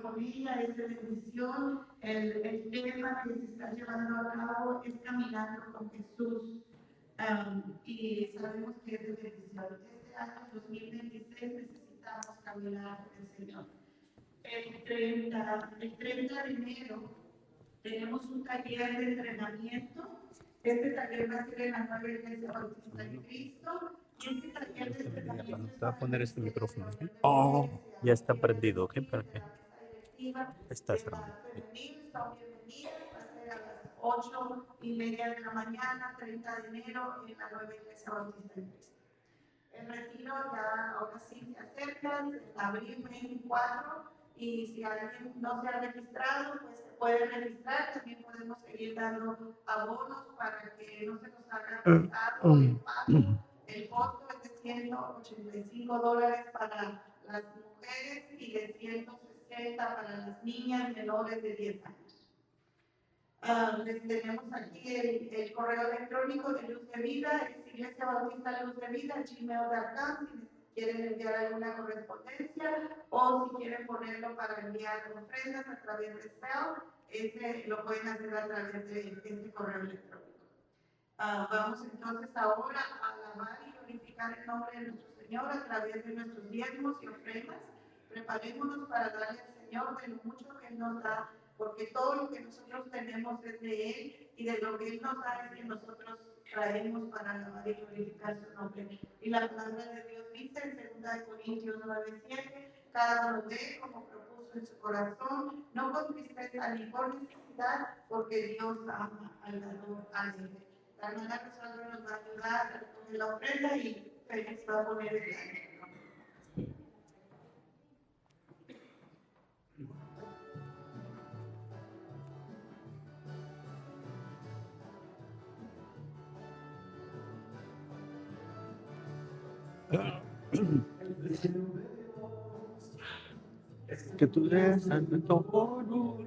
con ella, es de bendición. El tema que se está llevando a cabo es Caminando con Jesús. Y sabemos que es de bendición. Este año 2026 necesitamos caminar con el Señor. El 30 de enero tenemos un taller de entrenamiento. Este taller va a ser en la nueva Iglesia Bautista de Cristo. Y este taller de entrenamiento Te voy a poner este micrófono. ¿Okay? Oh, ya está prendido, ¿ok? ¿Para qué? Está cerrado. Están bienvenidos. Va a ser a las 8:30 de la mañana, 30 de enero, en la nueva Iglesia Bautista de Cristo. El retiro ya ahora sí se acerca, abril 24, y si alguien no se ha registrado, pues se puede registrar. También podemos seguir dando abonos para que no se nos haga pesado el pago. El costo es de $185 para las mujeres y de 160 para las niñas menores de 10 años. Les tenemos aquí el correo electrónico de Luz de Vida, es Iglesia Bautista Luz de Vida, gmail.com, si quieren enviar alguna correspondencia o si quieren ponerlo para enviar ofrendas a través de Zelle, lo pueden hacer a través de este correo electrónico. Vamos entonces ahora a alabar y glorificar el nombre de nuestro Señor a través de nuestros diezmos y ofrendas. Preparémonos para darle al Señor de lo mucho que Él nos da, porque todo lo que nosotros tenemos es de Él, y de lo que Él nos da es que nosotros traemos para alabar y glorificar su nombre. Y la palabra de Dios dice en 2 Corintios 9:7, cada uno dé como propuso en su corazón, no con tristeza ni por necesidad, porque Dios ama al dador alegre. La hermana Rosalba nos va a ayudar con la ofrenda y Félix va a poner el año. Que tú eres santo por uno.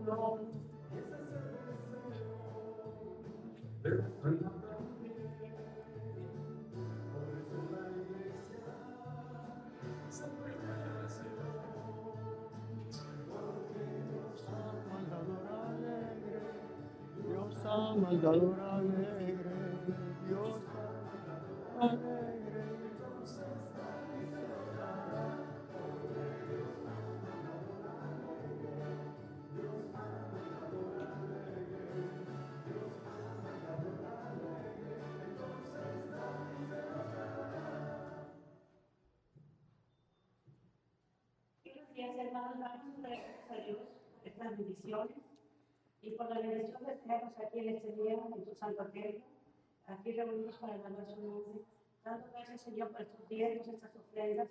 Dios ama al dador alegre, Dios ama al alegre. Buenos días, hermanos. Vamos a dar gracias a Dios por estas bendiciones y por la bendición de tenernos aquí en este día en su santo templo, aquí reunidos para alabar su nombre. Dando gracias, Señor, por estos diezmos, estas ofrendas,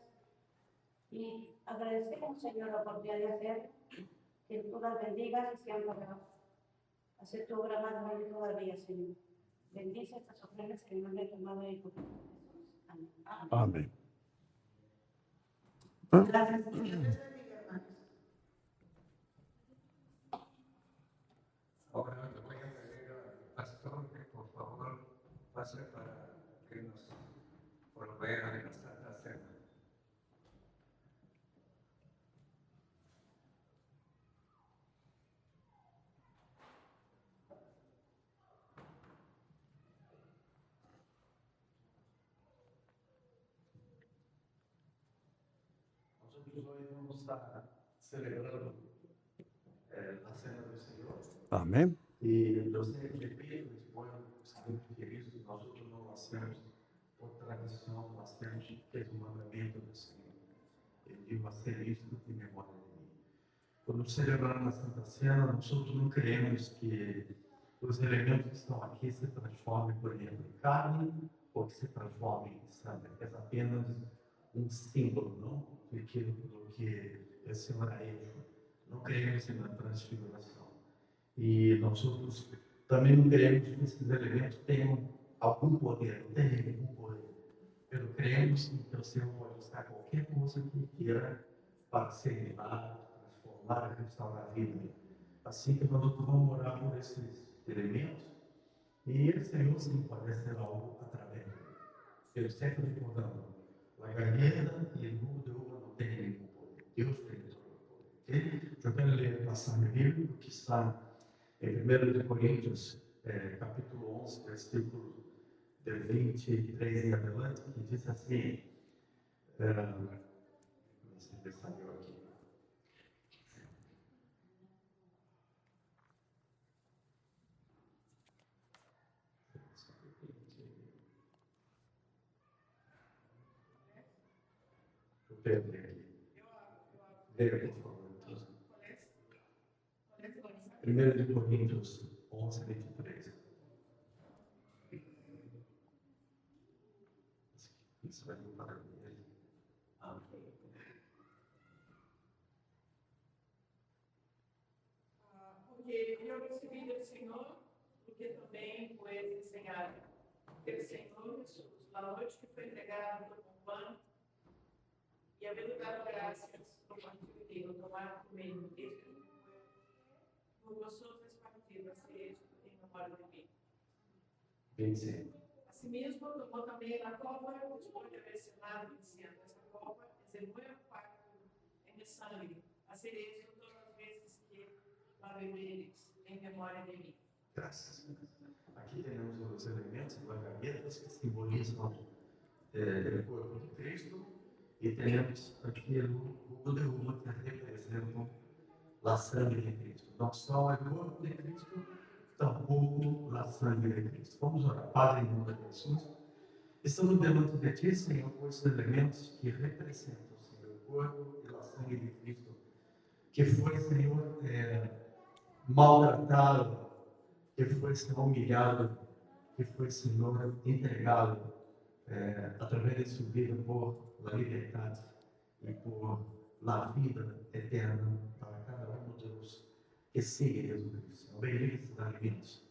y agradecemos, Señor, la oportunidad de hacerlo, que tú las bendigas y sean pagadas. Hacer tu obra más grande todavía, Señor. Bendice estas ofrendas que nos han tomado en tu Jesús. Amén. Amén. Gracias, Señor. Ahora le voy a pedir al pastor que por favor pase para que nos provea de la Santa Cena. Nosotros hoy vamos a celebrar la Cena del Señor. Amén. Y yo sé que es bueno saber que eso nosotros no lo hacemos por tradición, lo hacemos que es un mandamiento del Señor. Él dijo hacer esto en memoria de mí. Cuando celebramos la Santa Cena, nosotros no queremos que os elementos que estão aqui se transformem, por exemplo, em carne ou que se transformem em sangue. É apenas um símbolo, não? Daquilo que o Senhor é hecho. Não queremos na transfiguração. E nós outros também não queremos que esses elementos tenham algum poder, não tenham nenhum poder. Mas cremos que o Senhor pode usar qualquer coisa que queira para se animar, transformar, restaurar a vida. Assim que nós vamos orar por esses elementos, e o Senhor sim pode ser algo através dele. Eu sempre recordando, a galera e o mundo de uva não tem nenhum poder. Deus tem todo o poder. Eu quero ler a passagem bíblica que está em 1 Coríntios, capítulo 11, versículo de 23 em adelante, que diz assim, você saiu aqui. Pedro aqui. Leia, por favor. 1 Coríntios 11, 23. Isso vai mudar ele. Porque eu recebi do Senhor, porque também foi ensinado pelo Senhor Jesus, na noite que foi entregado por um pão, e havendo dado graças ao partido dele, tomar o meio dele, por vosotros partido, assim em memória de mim. Bem sim. Assim mesmo, tomou também na copa, depois de haver cenado, dizendo, esta copa é o meu pacto em meu sangue, a ser isso todas as vezes que la bebereis, em memória de mim. Graças. Aqui temos os elementos gavetas que simbolizam o corpo de Cristo e temos aqui o rumo de uva que representam a sangue de Cristo. Não só o corpo de Cristo, tampouco a sangue de Cristo. Vamos orar. Padre, em nome de Jesus, estamos diante de Ti, Senhor, com esses elementos que representam, Senhor, o corpo e a sangue de Cristo, que foi, Senhor, maltratado, que foi, Senhor, humilhado, que foi, Senhor, entregado através de sua vida por a liberdade e por a vida eterna para cada um de nós que siga Jesus Cristo. Bendiga esses alimentos.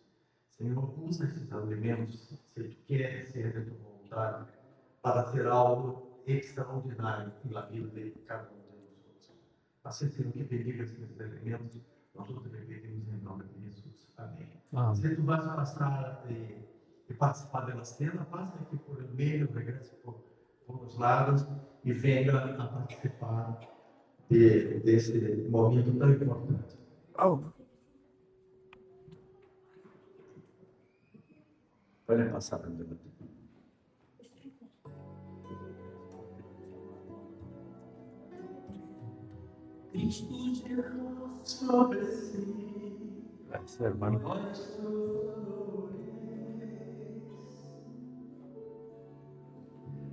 Senhor, usa esses alimentos, se Tu queres ser de Tua vontade, para ser algo extraordinário na vida de cada um de nós. Assim, Senhor, que bendiga esses alimentos, nós te pedimos em nome de Jesus. Amém. Se Tu vais passar e participar da cena, passe aqui por o meio, regresse por os lados e venha a participar desse momento tão importante. Pode passar para mim. Cristo gerou sobre si. Gracias, hermano.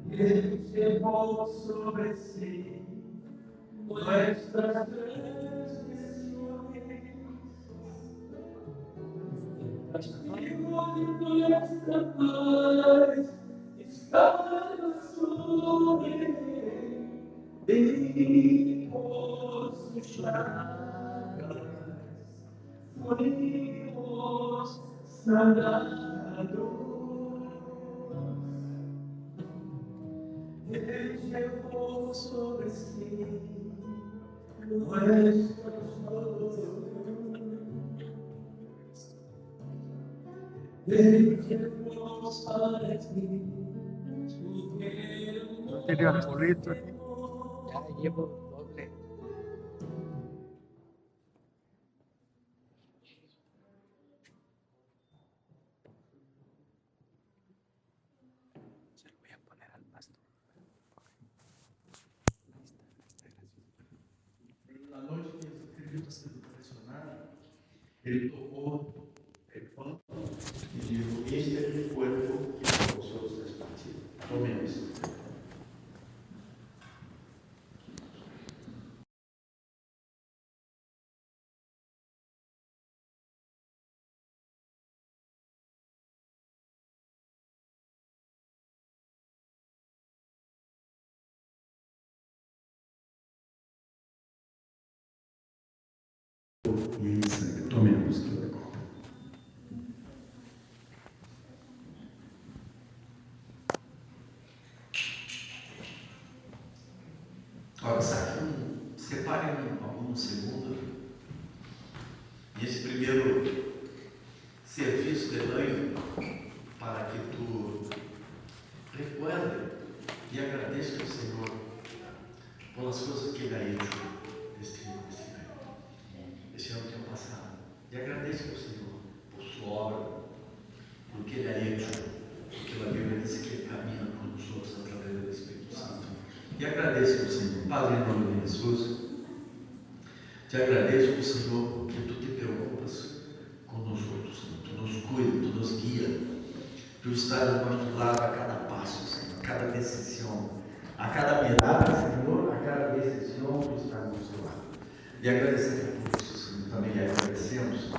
Ele levou sobre si nuestras transgressões. Castigo de nossa paz está sobre ele. E por suas chagas fomos sanados. Ele levou sobre si nuestros dolores. Ele levou para ti No tenía arbolito aquí. Ya llevo doble. Se lo voy a poner al pastor. Na noite que Jesus Cristo sendo pressionado, ele tomou o pão e disse: Este é o corpo que por vosotros é partido. Tomemos. Isso, tomemos. Agora, separem alguns segundos. E esse primeiro serviço de banho, para que tu recuerde e agradeça ao Senhor pelas coisas que Ele ha hecho neste ano. esse ano que é passado. E agradeça ao Senhor por sua obra, por que Ele é hecho, porque a Bíblia diz que Ele caminha com os outros através do Espírito Santo. E agradeça ao Senhor, Pai, em nome de Jesus. Te agradeço, Senhor, porque Tu te preocupas conosco, Senhor. Tu nos cuida, Tu nos guia. Tu estás do nosso lado a cada passo, Senhor, a cada decisão, a cada mirada, Senhor, a cada decisão Tu estás do nosso lado. E agradecer por isso, Senhor. Também agradecemos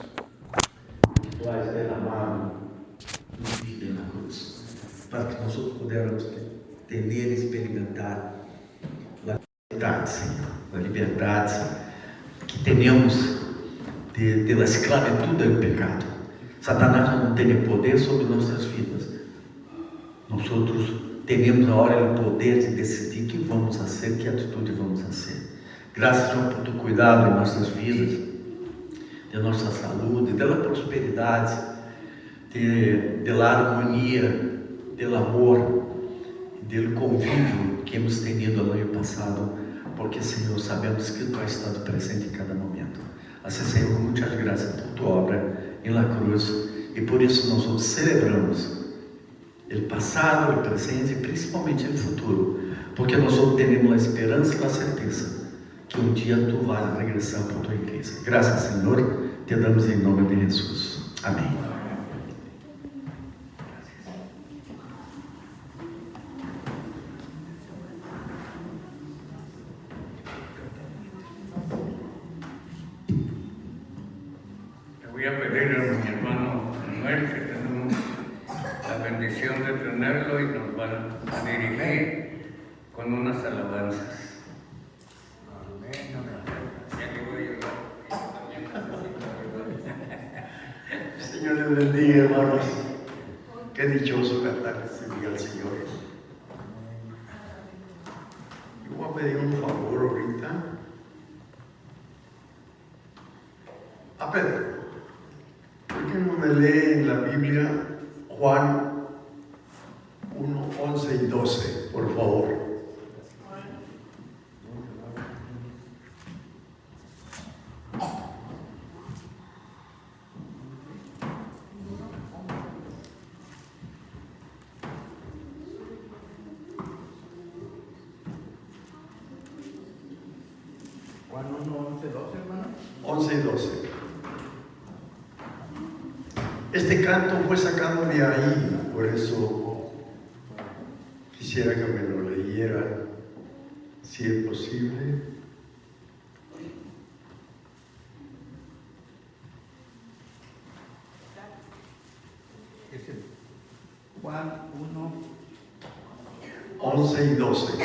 que Tu has derramado Tu vida na cruz, para que nós pudermos ter e experimentar a liberdade, Senhor, a liberdade que tenemos da esclavitud do pecado. Satanás não tem poder sobre nossas vidas. Nós temos agora o poder de decidir o que vamos fazer, que atitude vamos fazer. Graças, Senhor, por Tu cuidado em nossas vidas, de nossa saúde, da prosperidade, da harmonia, do amor, do convívio que hemos tenido no ano passado, porque, Senhor, sabemos que Tu has estado presente em cada momento. Assim, Senhor, muitas graças por Tua obra na cruz, e por isso nós celebramos o passado, o presente e principalmente o futuro, porque nós temos a esperança e a certeza que um dia Tu vais regressar para a Tua igreja. Graças, Senhor, te damos em nome de Jesus. Amém. Voy a pedir a mi hermano Manuel que tenemos la bendición de tenerlo y nos van a dirigir con unas alabanzas. Amén. Ya que voy a ayudar. Señor les bendiga, hermanos. Qué dichoso cantar servir al Señor. Yo voy a pedir un favor ahorita a Pedro. ¿Por qué no me lee en la Biblia Juan 1, 11 y 12, por favor? Juan 1, 11, 12, hermano. 11 y 12. Este canto fue sacado de ahí, por eso quisiera que me lo leyeran, si es posible. Es el Juan 1, 11 y 12.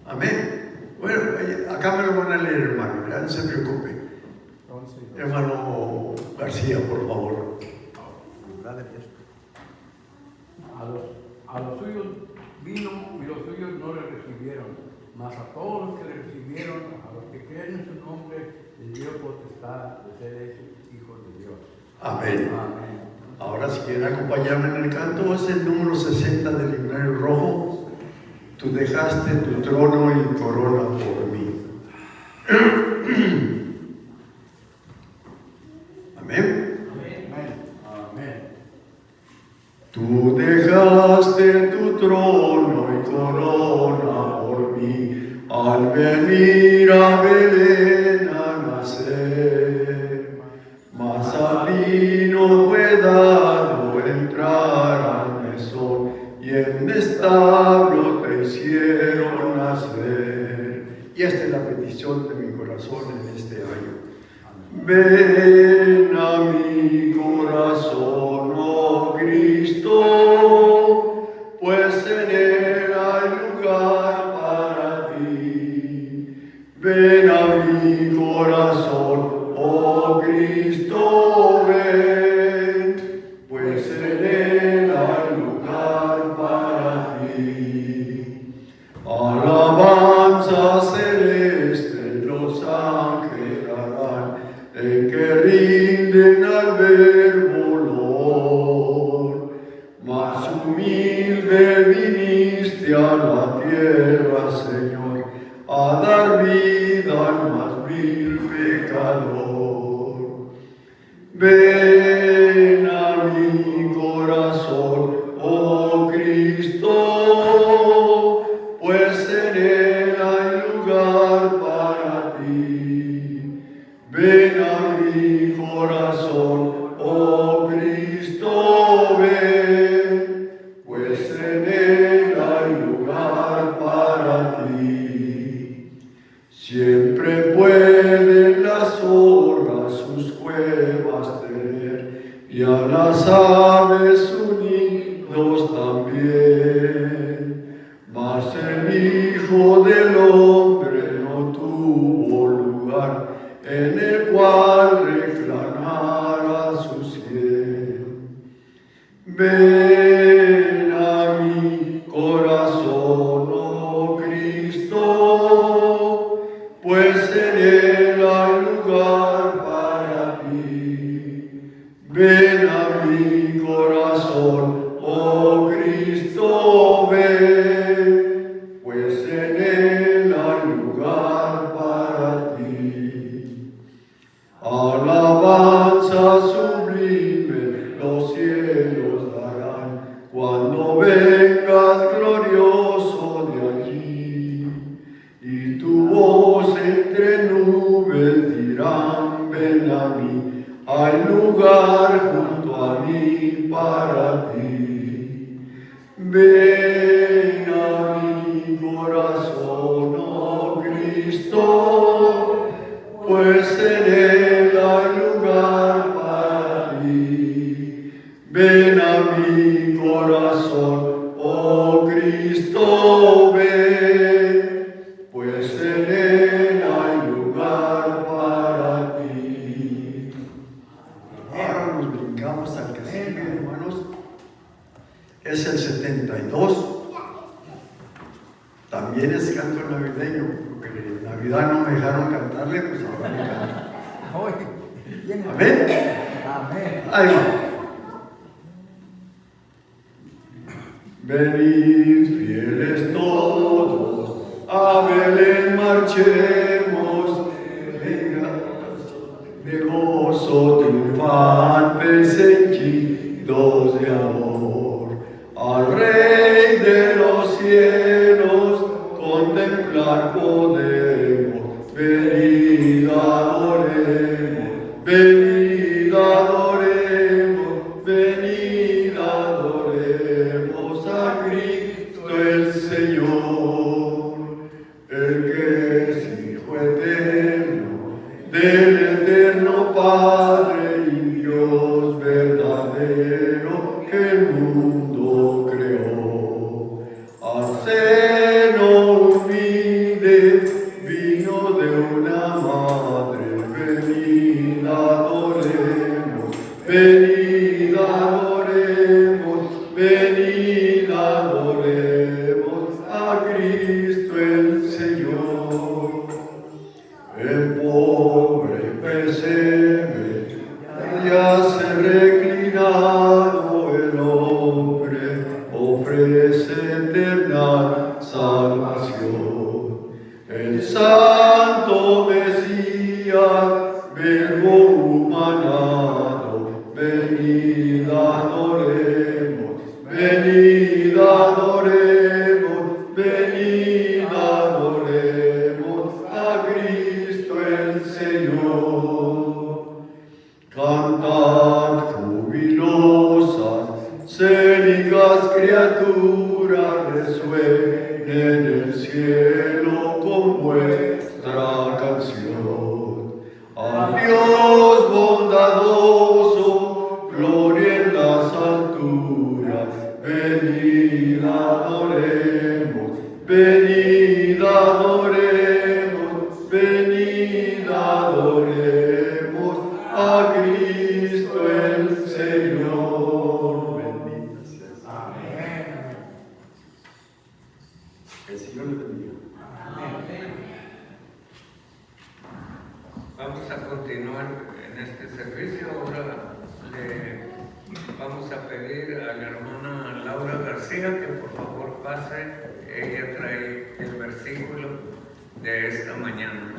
Amén. Bueno, acá me lo van a leer, hermano, ya no se preocupe. 11 y 12. Hermano García, por favor. A los suyos vino y los suyos no le recibieron, mas a todos los que le recibieron, a los que creen en su nombre, les dio potestad de ser hechos hijos de Dios. Amén. Amén. Ahora, si quieren acompañarme en el canto, es el número 60 del himnario rojo. Tú dejaste tu trono y corona por mí. Amén. Amén. Tú dejaste tu trono y corona por mí, al venir a Belén a nacer. Mas a mí no fue dado entrar al mesón, y en establo te hicieron nacer. Y esta es la petición de mi corazón en este año. Ven a mi corazón, oh Cristo, pues en él hay lugar para ti. Ven a mi corazón, oh Cristo, ven, pues en él hay lugar para ti. Alabanza celeste los ángeles harán, que rinden al verbo olor. Más humilde viniste a la tierra, Señor, a dar vida al más vil pecador. pecador. Ven a mi corazón, oh Cristo, pues en él hay lugar para ti. Ven a mi corazón, oh Cristo, ven, pues en él hay lugar para ti. Siempre pueden las zorras sus cuevas tener, y a las aves sus nidos también. Mas el Hijo del Hombre no tuvo lugar en el cual reclamara su cielo. Ven a mi corazón, oh Cristo, pues en él hay lugar para ti. Ven a mi corazón, oh Cristo, ven, pues en él hay lugar para ti. Alabanza sublime los cielos darán cuando vengas glorioso de allí, y tu voz entre nubes dirán: ven a mí, hay lugar junto a mí para ti. Ven a mi corazón, oh Cristo, pues en él hay lugar para ti. Ven a mi corazón, oh Cristo, ven, pues en él hay lugar para ti. Ahora nos brincamos al que sigue, hermanos. Es el 72. También es canto navideño, porque en Navidad no me dejaron cantarle, pues ahora me canto. Amén. Amén. Ahí va. Venid fieles todos, a Belén marchemos, de gozo triunfantes henchidos de amor, al Rey de los cielos contemplar podemos. Venid adoremos, venid adoremos, venid adoremos a Cristo el Señor, el que es Hijo eterno del eterno Padre y Dios verdadero que el mundo creó. Al seno humilde vino de una madre. Venid adoremos, venid adoremos, venid adoremos a Cristo el Señor. El pobre pesebre yace reclinado, el hombre ofrece eterna salvación. El santo Mesías, verbo humanado, venid adoremos, venid adoremos, venid adoremos a Cristo el Señor. Cantad jubilosas, célicas criaturas, resuenen el cielo con vuestra canción. A Dios bondadoso, gloria en las alturas, venid adoremos, venid adoremos, venid adoremos a Cristo el Señor. Bendito seas. Amén. El Señor le bendiga. Vamos a continuar en este servicio. Ahora le vamos a pedir a la hermana Laura García que por favor pase. Ella trae el versículo de esta mañana.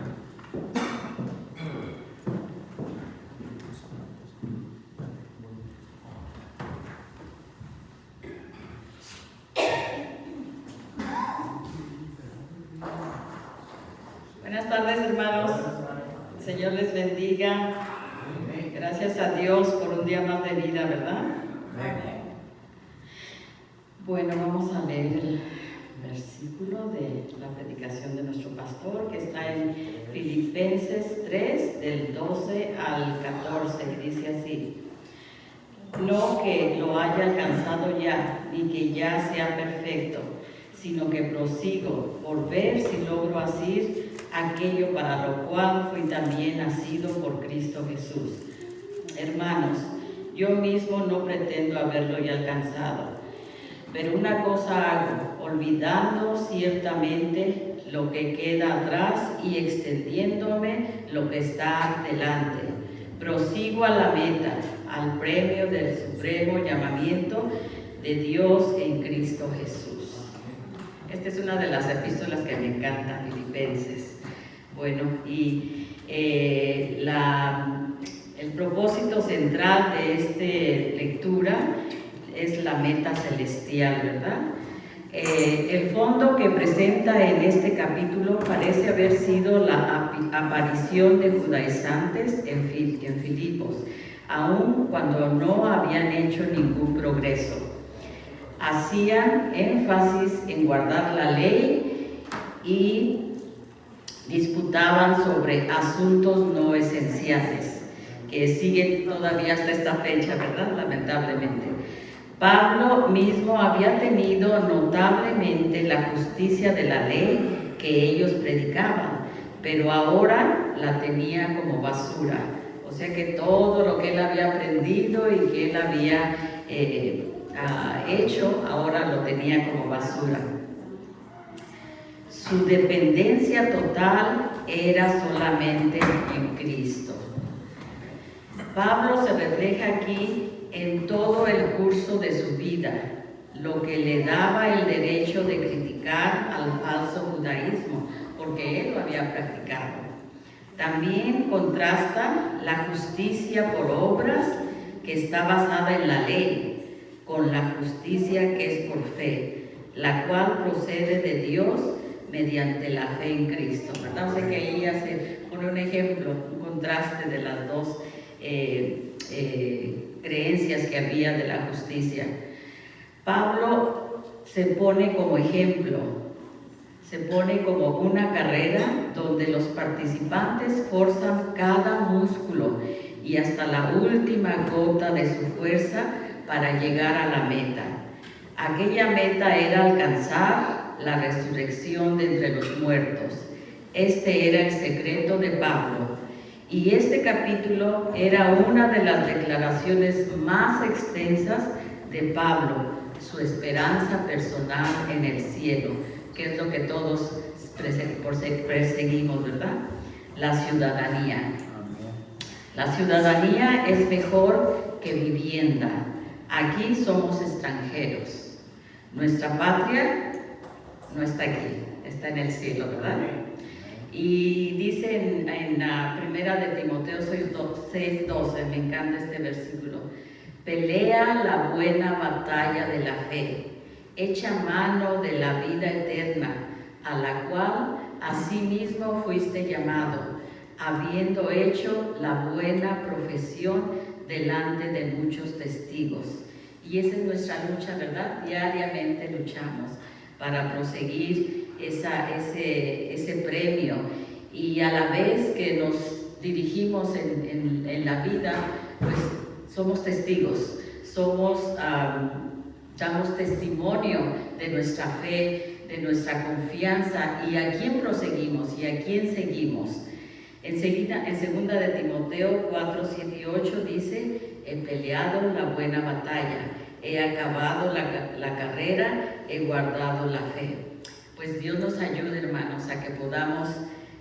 Buenas tardes, hermanos. El Señor les bendiga. Gracias a Dios por un día más de vida, ¿verdad? Bueno, vamos a leer el versículo de la predicación de nuestro pastor, que está en Filipenses 3, del 12 al 14, que dice así: no que lo haya alcanzado ya, ni que ya sea perfecto, sino que prosigo por ver si logro asir aquello para lo cual fui también nacido por Cristo Jesús. Hermanos, yo mismo no pretendo haberlo ya alcanzado, pero una cosa hago, olvidando ciertamente lo que queda atrás y extendiéndome lo que está delante. Prosigo a la meta, al premio del supremo llamamiento de Dios en Cristo Jesús. Esta es una de las epístolas que me encanta, Filipenses. Bueno, y el propósito central de esta lectura es la meta celestial, ¿verdad? El fondo que presenta en este capítulo parece haber sido la aparición de judaizantes en Filipos, aun cuando no habían hecho ningún progreso. Hacían énfasis en guardar la ley y disputaban sobre asuntos no esenciales, que siguen todavía hasta esta fecha, ¿verdad? Lamentablemente. Pablo mismo había tenido notablemente la justicia de la ley que ellos predicaban, pero ahora la tenía como basura. O sea que todo lo que él había aprendido y que él había hecho, ahora lo tenía como basura. Su dependencia total era solamente en Cristo. Pablo se refleja aquí en todo el curso de su vida, lo que le daba el derecho de criticar al falso judaísmo, porque él lo había practicado. También contrasta la justicia por obras, que está basada en la ley, con la justicia que es por fe, la cual procede de Dios mediante la fe en Cristo, ¿verdad? O sea que ahí se pone un ejemplo, un contraste de las dos creencias que había de la justicia. Pablo se pone como ejemplo, se pone como una carrera donde los participantes forzan cada músculo y hasta la última gota de su fuerza para llegar a la meta. Aquella meta era alcanzar la resurrección de entre los muertos. Este era el secreto de Pablo. Y este capítulo era una de las declaraciones más extensas de Pablo, su esperanza personal en el cielo, que es lo que todos perseguimos, ¿verdad? La ciudadanía. La ciudadanía es mejor que vivienda. Aquí somos extranjeros. Nuestra patria no está aquí, está en el cielo, ¿verdad? Y dice en la primera de Timoteo 6:12, me encanta este versículo: pelea la buena batalla de la fe, echa mano de la vida eterna, a la cual asimismo fuiste llamado, habiendo hecho la buena profesión delante de muchos testigos. Y esa es nuestra lucha, ¿verdad? Diariamente luchamos para proseguir ese premio, y a la vez que nos dirigimos en la vida, pues somos testigos, damos testimonio de nuestra fe, de nuestra confianza y a quién proseguimos y a quién seguimos. Enseguida, en 2 de Timoteo 4, 7 y 8 dice: he peleado la buena batalla, he acabado la carrera, he guardado la fe. Pues Dios nos ayude, hermanos, a que podamos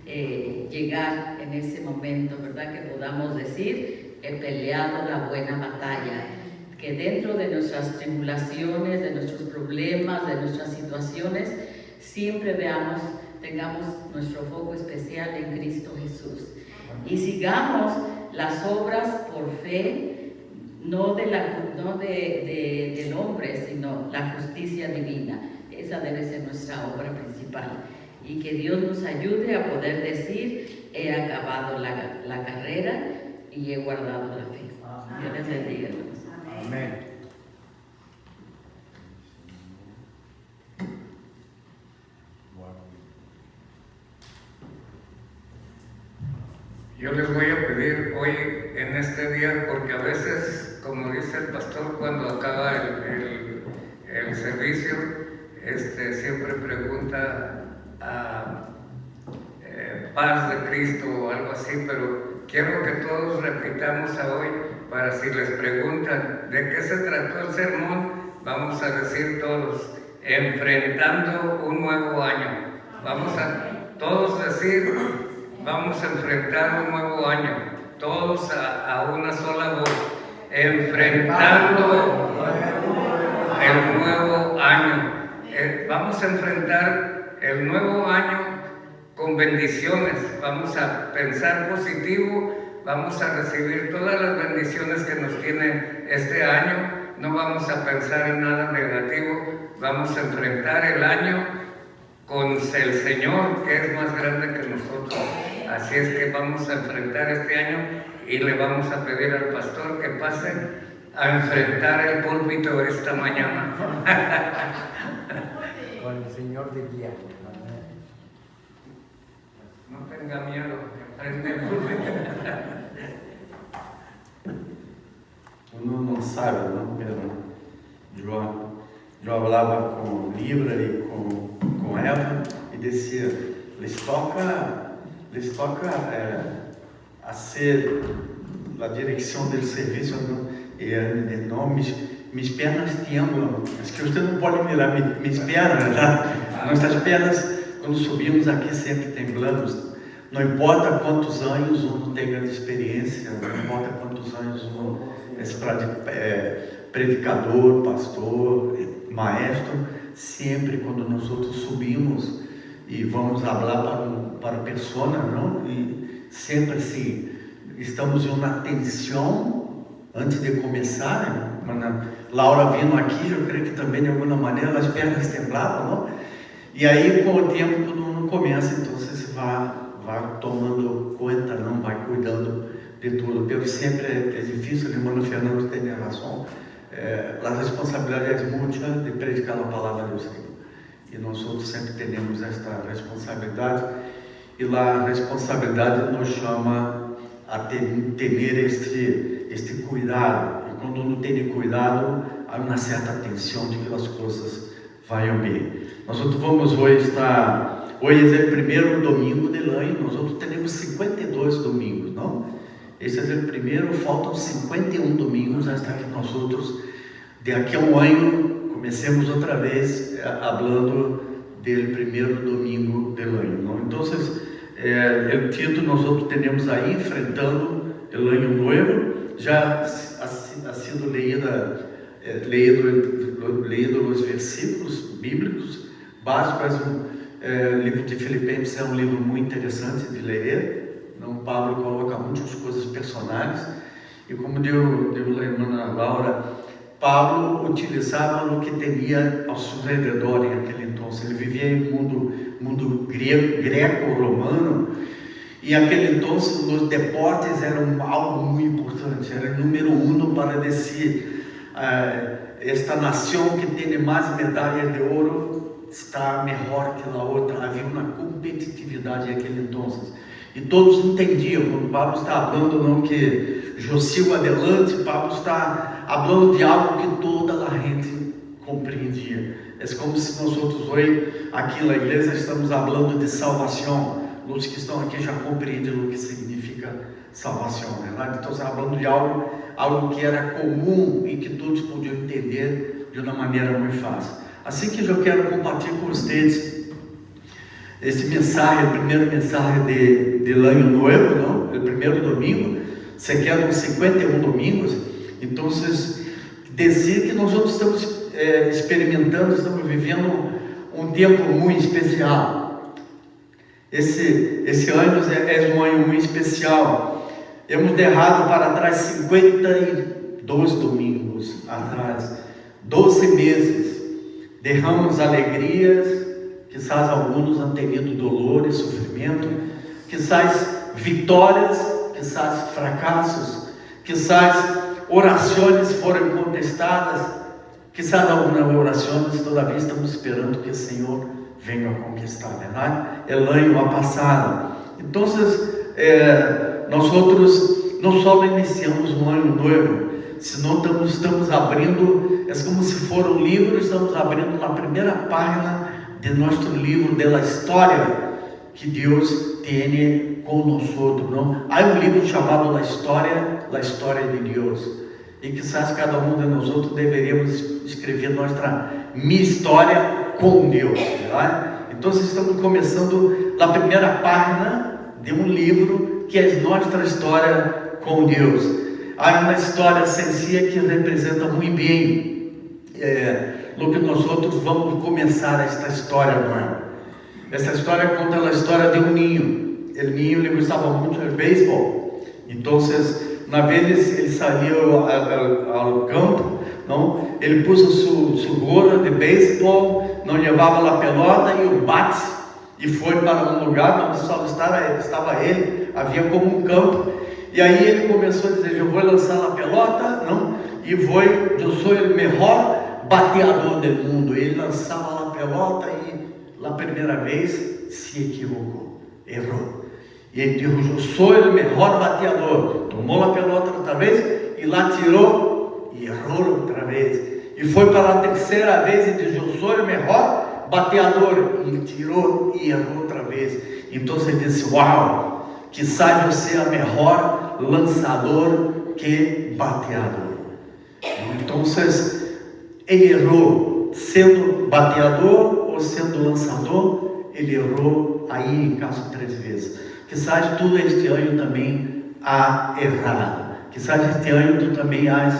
llegar en ese momento, ¿verdad? Que podamos decir: he peleado la buena batalla. Que dentro de nuestras tribulaciones, de nuestros problemas, de nuestras situaciones, siempre tengamos nuestro foco especial en Cristo Jesús. Y sigamos las obras por fe, no del hombre, sino la justicia divina. Esa debe ser nuestra obra principal. y que Dios nos ayude a poder decir, he acabado la carrera y he guardado la fe. Dios les bendiga, hermanos. Amén. Yo les voy a pedir hoy en este día, porque a veces, como dice el pastor, cuando acaba el servicio, siempre pregunta a paz de Cristo o algo así, pero quiero que todos repitamos a hoy para si les preguntan de qué se trató el sermón, vamos a decir todos, enfrentando un nuevo año. Vamos a todos decir, vamos a enfrentar un nuevo año, todos a una sola voz, enfrentando el nuevo año. Vamos a enfrentar el nuevo año con bendiciones, vamos a pensar positivo, vamos a recibir todas las bendiciones que nos tiene este año, no vamos a pensar en nada negativo, vamos a enfrentar el año con el Señor, que es más grande que nosotros. Así es que vamos a enfrentar este año y le vamos a pedir al pastor que pase a enfrentar el púlpito esta mañana. Con el Señor de guía. No tenga miedo, enfrente el púlpito. Uno não sabe, não, Pedro? Eu falava com Libra e com Eva e dizia, les toca a ser a direção do serviço, não, mis pernas tiemblam, es que você não pode mirar mis pernas, verdade? Nossas pernas, quando subimos aqui, sempre temblamos. Não importa quantos anos uno tenha de experiência, não importa quantos anos uno é predicador, pastor, maestro, sempre quando nós subimos e vamos falar para a pessoa, não? E sempre assim, estamos em uma tensão antes de começar. Laura vindo aqui, eu creio que também de alguma maneira as pernas temblavam, não? E aí com o tempo quando não começa, então você vai tomando conta, não? Vai cuidando de tudo. Pero sempre é difícil, o irmão Fernando tem razão. A responsabilidade é muita de predicar a palavra de Deus. E nós outros sempre temos esta responsabilidade. E a responsabilidade nos chama a ter este cuidado. E quando não tem cuidado, há uma certa tensão de que as coisas vão bem. Nós outros vamos hoje estar... Hoje é o primeiro domingo do ano. Nós outros temos 52 domingos, não? Esse é o primeiro, faltam 51 domingos até que nós outros, daqui a um ano, comecemos outra vez falando do primeiro domingo do ano. Não? Então, o título nós outros temos aí, enfrentando o ano novo, já ha sido leído os versículos bíblicos básicos. O livro de Filipenses é um livro muito interessante de ler. Não, Paulo coloca muitas coisas personais e como deu a irmã Laura, Paulo utilizava o que tinha ao seu redor em aquele entonces. Ele vivia em mundo greco-romano e aquele entonces os deportes eram algo muito importante, era o número 1 para dizer esta nação que tem mais medalhas de ouro está melhor que a outra. Havia uma competitividade naquele entonces. E todos entendiam, quando Paulo está falando, não que Josiu adelante, Paulo está falando de algo que toda a gente compreendia. É como se nós outros hoje, aqui na igreja, estamos falando de salvação. Os que estão aqui já compreendem o que significa salvação, verdade? Então, estamos falando de algo que era comum e que todos podiam entender de uma maneira muito fácil. Assim que eu quero compartilhar com vocês esse mensagem, o primeiro mensagem de ano novo, não? O primeiro domingo, se quedam 51 domingos, então, dizer que nós outros estamos experimentando, estamos vivendo um tempo muito especial. Esse ano é um ano muito especial. Hemos deixado para trás 52 domingos atrás, 12 meses, derramos alegrias quizás alguns han tenido dolor e sofrimento, quizás vitórias, quizás fracassos, quizás orações foram contestadas, quizás algumas orações todavia estamos esperando que o Senhor venha a conquistar, verdade? El año ha passado. Então, nós não só iniciamos um ano novo, senão estamos abrindo, é como se for um livro, estamos abrindo na primeira página de nosso livro, da história que Deus tem conosco, não? Há um livro chamado La História de Deus, e quizás cada um de nós deveríamos escrever minha história com Deus, verdade? Então, estamos começando a primeira página de um livro que é nossa história com Deus. Há uma história sencilla que representa muito bem o que nós vamos começar esta história agora. Essa história conta a história de um ninho. O ninho lhe gostava muito de beisebol. Então, uma vez ele saiu ao campo, não? Ele pôs sua gorra de beisebol, não levava a pelota e o bate, e foi para um lugar onde só estava ele, havia como um campo, e aí ele começou a dizer: eu vou lançar a pelota, não? E eu sou o melhor bateador do mundo. Ele lançava a pelota e, a primeira vez, se equivocou, errou. E ele disse: eu sou o melhor bateador. Tomou a pelota outra vez e lá tirou e errou outra vez. E foi para a terceira vez e disse: eu sou o melhor bateador. E tirou e errou outra vez. Então ele disse: uau, quizás eu seja melhor lançador que bateador. Então ele errou sendo bateador ou sendo lançador. Ele errou aí em caso 3 vezes. Quizás tu este ano também há errado. Quizás este ano tu também has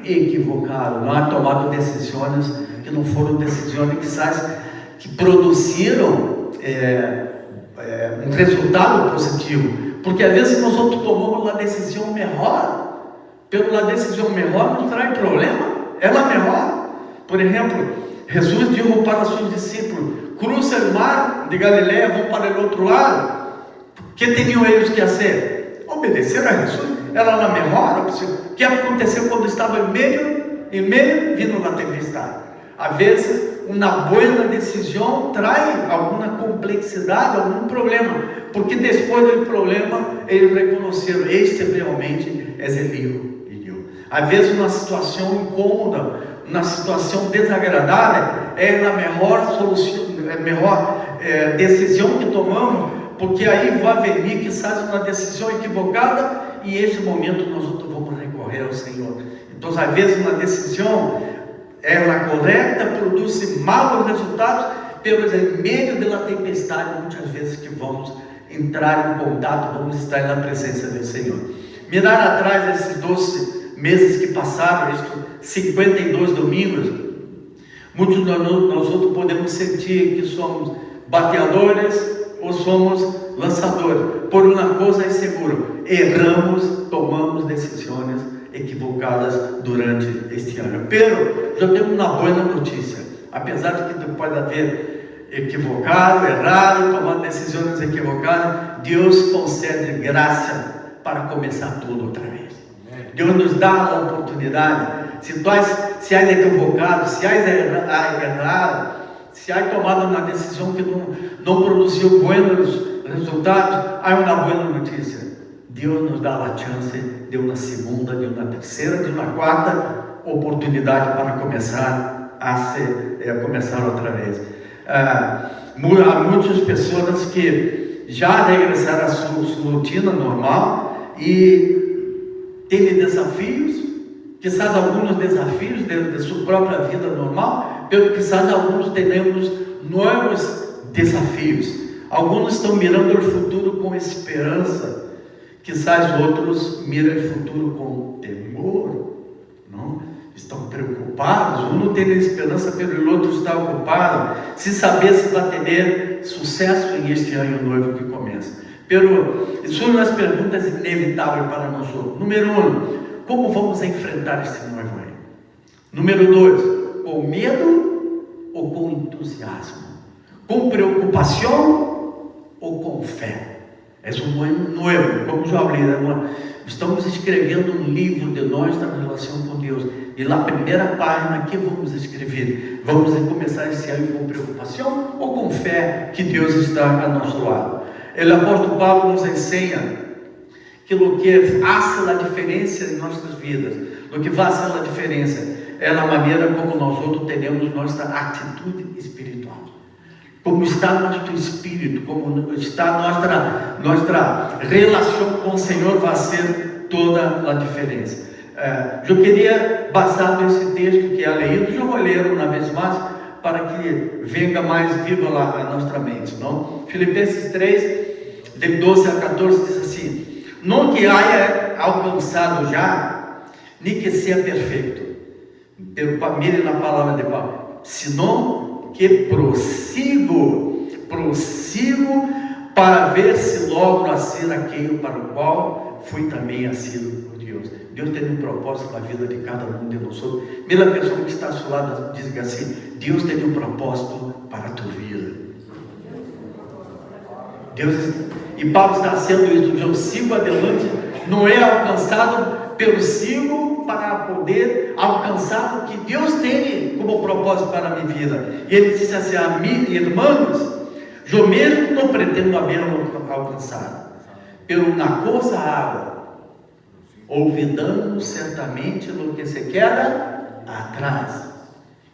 equivocado. Não há tomado decisões que não foram decisões, quizás que produziram um resultado positivo. Porque às vezes nós tomamos uma decisão melhor, pela decisão melhor nos traz problema. Ela é melhor. Por exemplo, Jesus disse para seus discípulos: cruza o mar de Galileia, vão para o outro lado. O que tinham eles que fazer? Obedecer a Jesus. Era a melhor opção. O que aconteceu quando estava em meio, vindo na tempestade? Às vezes, uma boa decisão traz alguma complexidade, algum problema, porque depois do problema, eles reconheceram: este realmente é o Filho de Deus. Às vezes, uma situação incômoda, uma situação desagradável, é a melhor solução, a melhor decisão que tomamos, porque aí vai vir quizás uma decisão equivocada, e nesse momento nós vamos recorrer ao Senhor. Então, às vezes, uma decisão correta produz maus resultados, pelo meio da tempestade, muitas vezes que vamos entrar em contato, vamos estar na presença do Senhor. Mirar atrás desses 12 meses que passaram, 52 domingos, muitos de nós podemos sentir que somos bateadores ou somos lançadores. Por uma coisa é seguro: erramos, tomamos decisões equivocadas durante este ano. Pero eu tenho uma boa notícia: apesar de que pode haver equivocado, errado, tomando decisões equivocadas, Deus concede graça para começar tudo outra vez. Deus nos dá a oportunidade. Se há equivocado, se há errado, se há tomado uma decisão que não produziu bons resultados, há uma boa notícia: Deus nos dá a chance de uma segunda, de uma terceira, de uma quarta oportunidade para começar começar outra vez. Há muitas pessoas que já regressaram à sua rotina normal e têm desafios, quizás alguns desafios de sua própria vida normal, pelo que quizás alguns teremos novos desafios. Alguns estão mirando o futuro com esperança, quizás outros miram o futuro com temor, não? Estão preocupados. Um não tem esperança, pelo outro está ocupado, sem saber se vai ter sucesso neste ano novo que começa. São umas perguntas inevitáveis para nós outros. Número 1, como vamos enfrentar este novo ano? Número 2, com medo ou com entusiasmo? ¿Con preocupación o con fe? Es un año nuevo, como yo hablé, estamos escrevendo um livro de nossa relação com Deus. E na primeira página, que vamos escrever? Vamos começar esse ano com preocupação ou com fé que Deus está a nosso lado? O apóstolo Paulo nos ensina que o que faz a diferença em nossas vidas, o que vai fazer a diferença é a maneira como nós outros temos nossa atitude espiritual. Como está nosso espírito, como está nossa relação com o Senhor, vai ser toda a diferença. Eu queria, basado nesse texto que é lido, eu vou ler uma vez mais, para que venha mais viva lá a nossa mente, não? Filipenses 3, de 12 a 14, diz assim: não que haya alcançado já, nem que seja perfeito, mire na palavra de Paulo, senão que prossigo para ver se logro a ser aquele para o qual fui também nascido por Deus. Deus tem um propósito na vida de cada um de nós. Mesmo a pessoa que está ao seu lado diz assim: Deus tem um propósito para a tua vida. E Paulo está sendo isso. Eu sigo adiante, não é alcançado pelo sigo para poder alcançar o que Deus tem como propósito para a minha vida. E ele disse assim: a mim, irmãos, eu mesmo não pretendo haver alcançado, pelo na coisa água, olvidando certamente o que se queda atrás,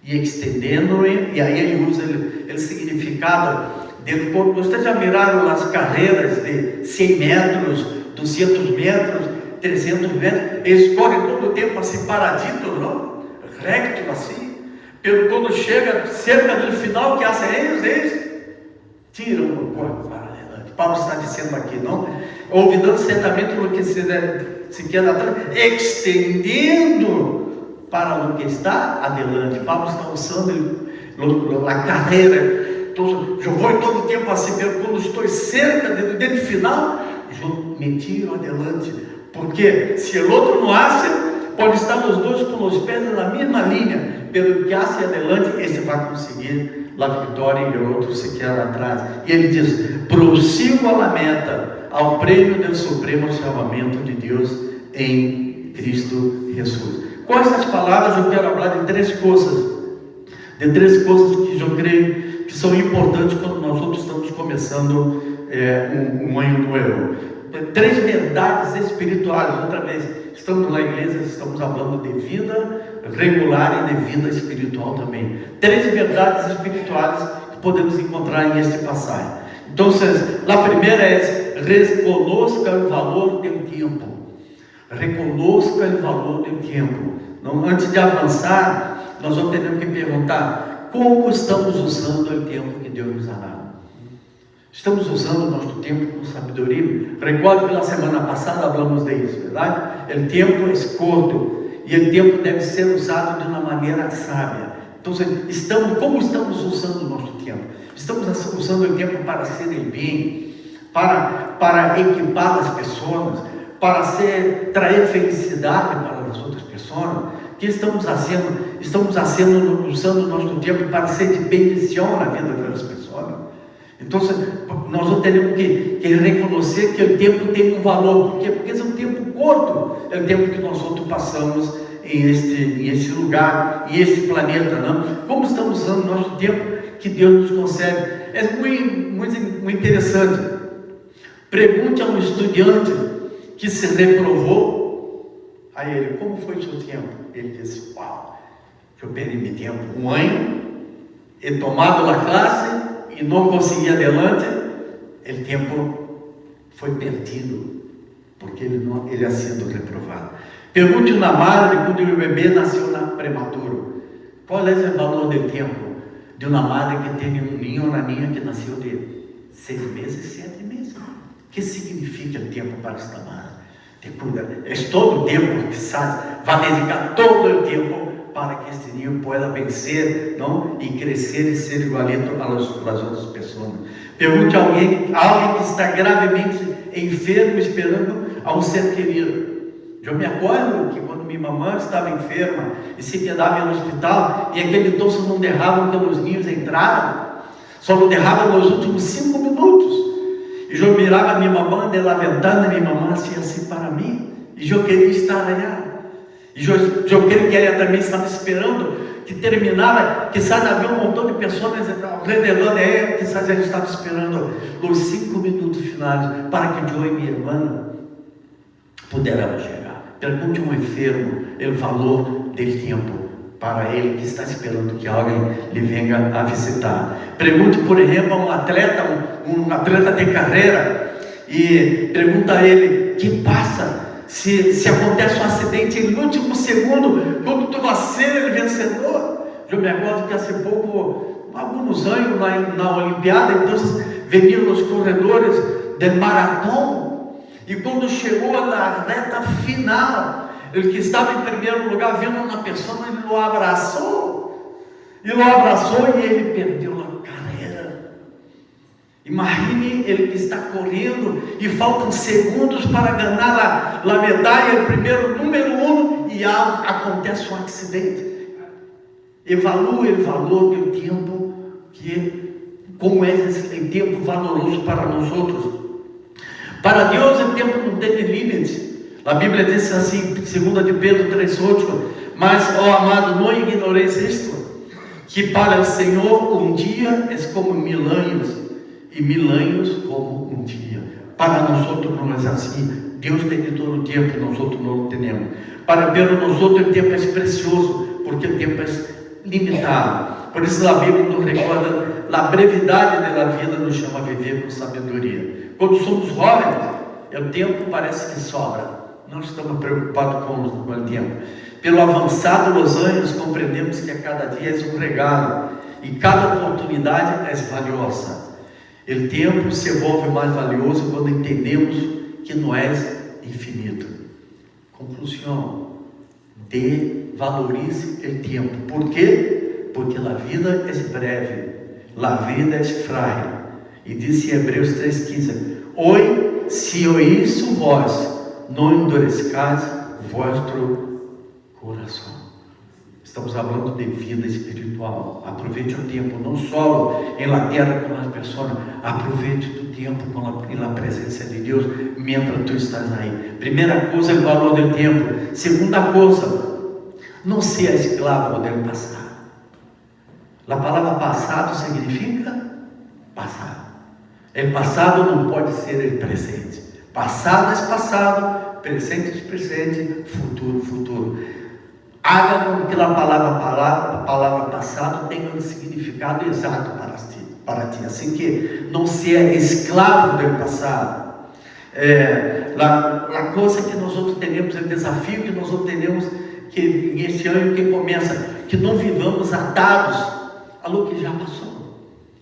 e estendendo, e aí ele usa o significado de, vocês já miraram as carreiras de 100 metros, 200 metros, 300 metros, eles correm todo o tempo assim, paraditos, não? Recto assim, quando chega cerca do final, que hacen eles tiram o corpo para adelante. Paulo está dizendo aqui, não? Olvidando certamente o que se queda atrás, extendendo para o que está adelante. Paulo está usando a carreira. Então, eu vou todo o tempo assim, quando estou cerca do final, eu me tiro adelante. Porque se o outro não hace, pode estar os dois com os pés na mesma linha, pelo que hace adelante, esse vai conseguir a vitória e o outro se queda atrás. E ele diz: prossigo a meta, ao prêmio do supremo chamamento de Deus em Cristo Jesus. Com essas palavras eu quero falar de três coisas que eu creio que são importantes quando nós outros estamos começando um ano novo. Três verdades espirituais. Outra vez, estamos na igreja, estamos falando de vida regular e de vida espiritual também. Três verdades espirituais que podemos encontrar neste passagem. Então, a primeira é: reconozca o valor do tempo. Reconozca o valor do tempo. Não, antes de avançar, nós vamos ter que perguntar: como estamos usando o tempo que Deus nos dá? Estamos usando o nosso tempo com sabedoria? Recordo que na semana passada falamos disso, verdade? O tempo é curto e o tempo deve ser usado de uma maneira sábia. Então, como estamos usando o nosso tempo? Estamos usando o tempo para ser bem, para equipar as pessoas, para trazer felicidade para as outras pessoas. O que estamos fazendo? Estamos usando o nosso tempo para ser de bendição na vida das pessoas. Então, nós não temos que reconhecer que o tempo tem um valor. Por quê? Porque é um tempo curto, é o tempo que nós outros passamos em este lugar, em este planeta, não? Como estamos usando o nosso tempo que Deus nos concede? É muito interessante. Pergunte a um estudante que se reprovou a ele: como foi o seu tempo? Ele disse: uau, eu perdi meu tempo, um ano, he tomado a classe e não consegui adelante. O tempo foi perdido, porque ele havia sido reprovado. Pergunte na madre quando o bebê nasceu prematuro: qual é o valor do tempo de uma madre que tem um ninho ou uma ninha que nasceu de 6 meses, 7 meses? O que significa o tempo para esta madre? É todo o tempo que vai dedicar todo o tempo para que este ninho pueda vencer, não? E crescer e ser igualito às outras pessoas. Pergunte a alguém que está gravemente enfermo, esperando a um ser querido. Eu me acordo que quando minha mamãe estava enferma e se quedava no hospital, e aquele doce não derrava quando os ninhos entraram, Só lo dejaba nos últimos 5 minutos. E eu mirava minha mamã de la ventana, minha mamã assim para mim. E eu queria estar allá. E eu creio que ela também estava esperando que terminava, quizás havia um montão de pessoas ao redor de ela, quizás ela estava esperando os 5 minutos finais para que eu e minha irmã pudéssemos chegar. Pergunte a um enfermo o valor do tempo para ele que está esperando que alguém lhe venha a visitar. Pergunte, por exemplo, a um atleta de carreira e pergunta a ele: que passa se acontece um acidente no último segundo, quando tu vai ser o vencedor? Eu me acordo que há pouco, alguns anos na Olimpíada, então veniam os corredores de maratona, e quando chegou na reta final, ele que estava em primeiro lugar, vendo uma pessoa, ele o abraçou, e ele perdeu a carreira. Imagine ele que está correndo e faltam segundos para ganhar a medalha, o primeiro número 1, e acontece um acidente. Evalue o valor do tempo, como é esse tempo valoroso para nós outros. Para Deus o tempo não tem limite. A Bíblia diz assim, 2 de Pedro 3,8: mas, ó amado, não ignoreis isto, que para o Senhor um dia é como 1000 anos, e 1000 anos como um dia. Para nós outros não é assim. Deus tem todo o tempo, nós outros não temos. Para nós outros o tempo é precioso, porque o tempo é limitado. Por isso a Bíblia nos recorda a brevidade da vida, nos chama a viver com sabedoria. Quando somos jovens, o tempo parece que sobra. Não estamos preocupados com o tempo. Pelo avançado dos anos, compreendemos que a cada dia é um regalo e cada oportunidade é valiosa. O tempo se volve mais valioso quando entendemos que não é infinito. Conclusão: valorize o tempo. Por quê? Porque a vida é breve, a vida é frágil. E disse em Hebreus 3,15: hoje, se oís voz, não endurezcais vosso coração. Estamos falando de vida espiritual. Aproveite o tempo, não só em la terra com as pessoas. Aproveite o tempo na presença de Deus, enquanto tu estás aí. Primeira coisa, o valor do tempo. Segunda coisa, não seja escravo do passado. A palavra passado significa passado. O passado não pode ser o presente. Passado é passado, presente é presente, futuro. Haga com que a palavra passado tenha um significado exato para ti. Assim que não seja escravo do passado. A coisa que nós outros temos, o desafio que nós outros temos, que nesse ano que começa, que não vivamos atados a lo que já passou.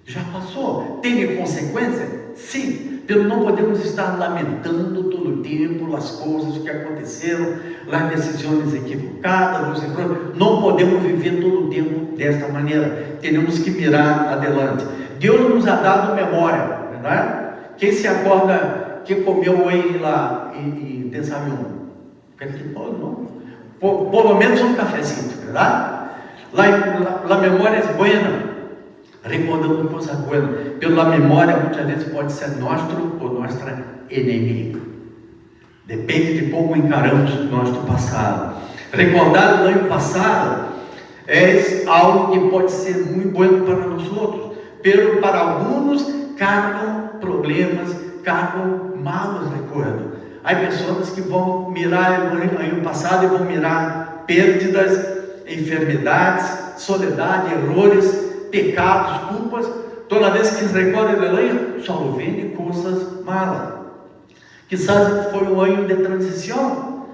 Já passou. Tem consequência? Sim. Pelo não podemos estar lamentando todo o tempo as coisas que aconteceram, as decisões equivocadas, os erros. Não podemos viver todo o tempo desta maneira. Temos que mirar adelante. Deus nos ha dado memória, verdade? Quem se acorda, que comeu hoje lá em desayuno? Por menos um cafezinho, verdade? La memória é boa. Recordando coisas boas. Pela memória, muitas vezes pode ser nosso ou nossa inimigo. Depende de como encaramos o nosso passado. Recordar o ano passado é algo que pode ser muito bom para nós outros, mas para alguns carregam problemas, carregam maus recuerdos. Há pessoas que vão mirar o ano passado e vão mirar perdas, enfermidades, soledade, erros, pecados, culpas. Toda vez que se recorda do ano, só vem coisas malas. Quizás foi um ano de transição.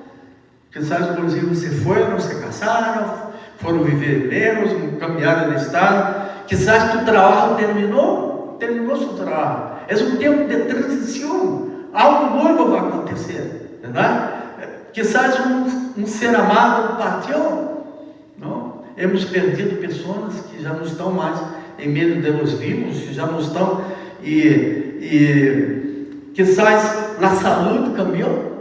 Quizás, inclusive, se foram, se casaram, foram viver menos, cambiaram de estado. Quizás tu trabalho terminou seu trabalho. É um tempo de transição. Algo novo vai acontecer, verdade? Quizás um ser amado partiu. Não? Hemos perdido pessoas que já não estão mais em meio dos vivos, que já não estão, e quizás a saúde cambiou.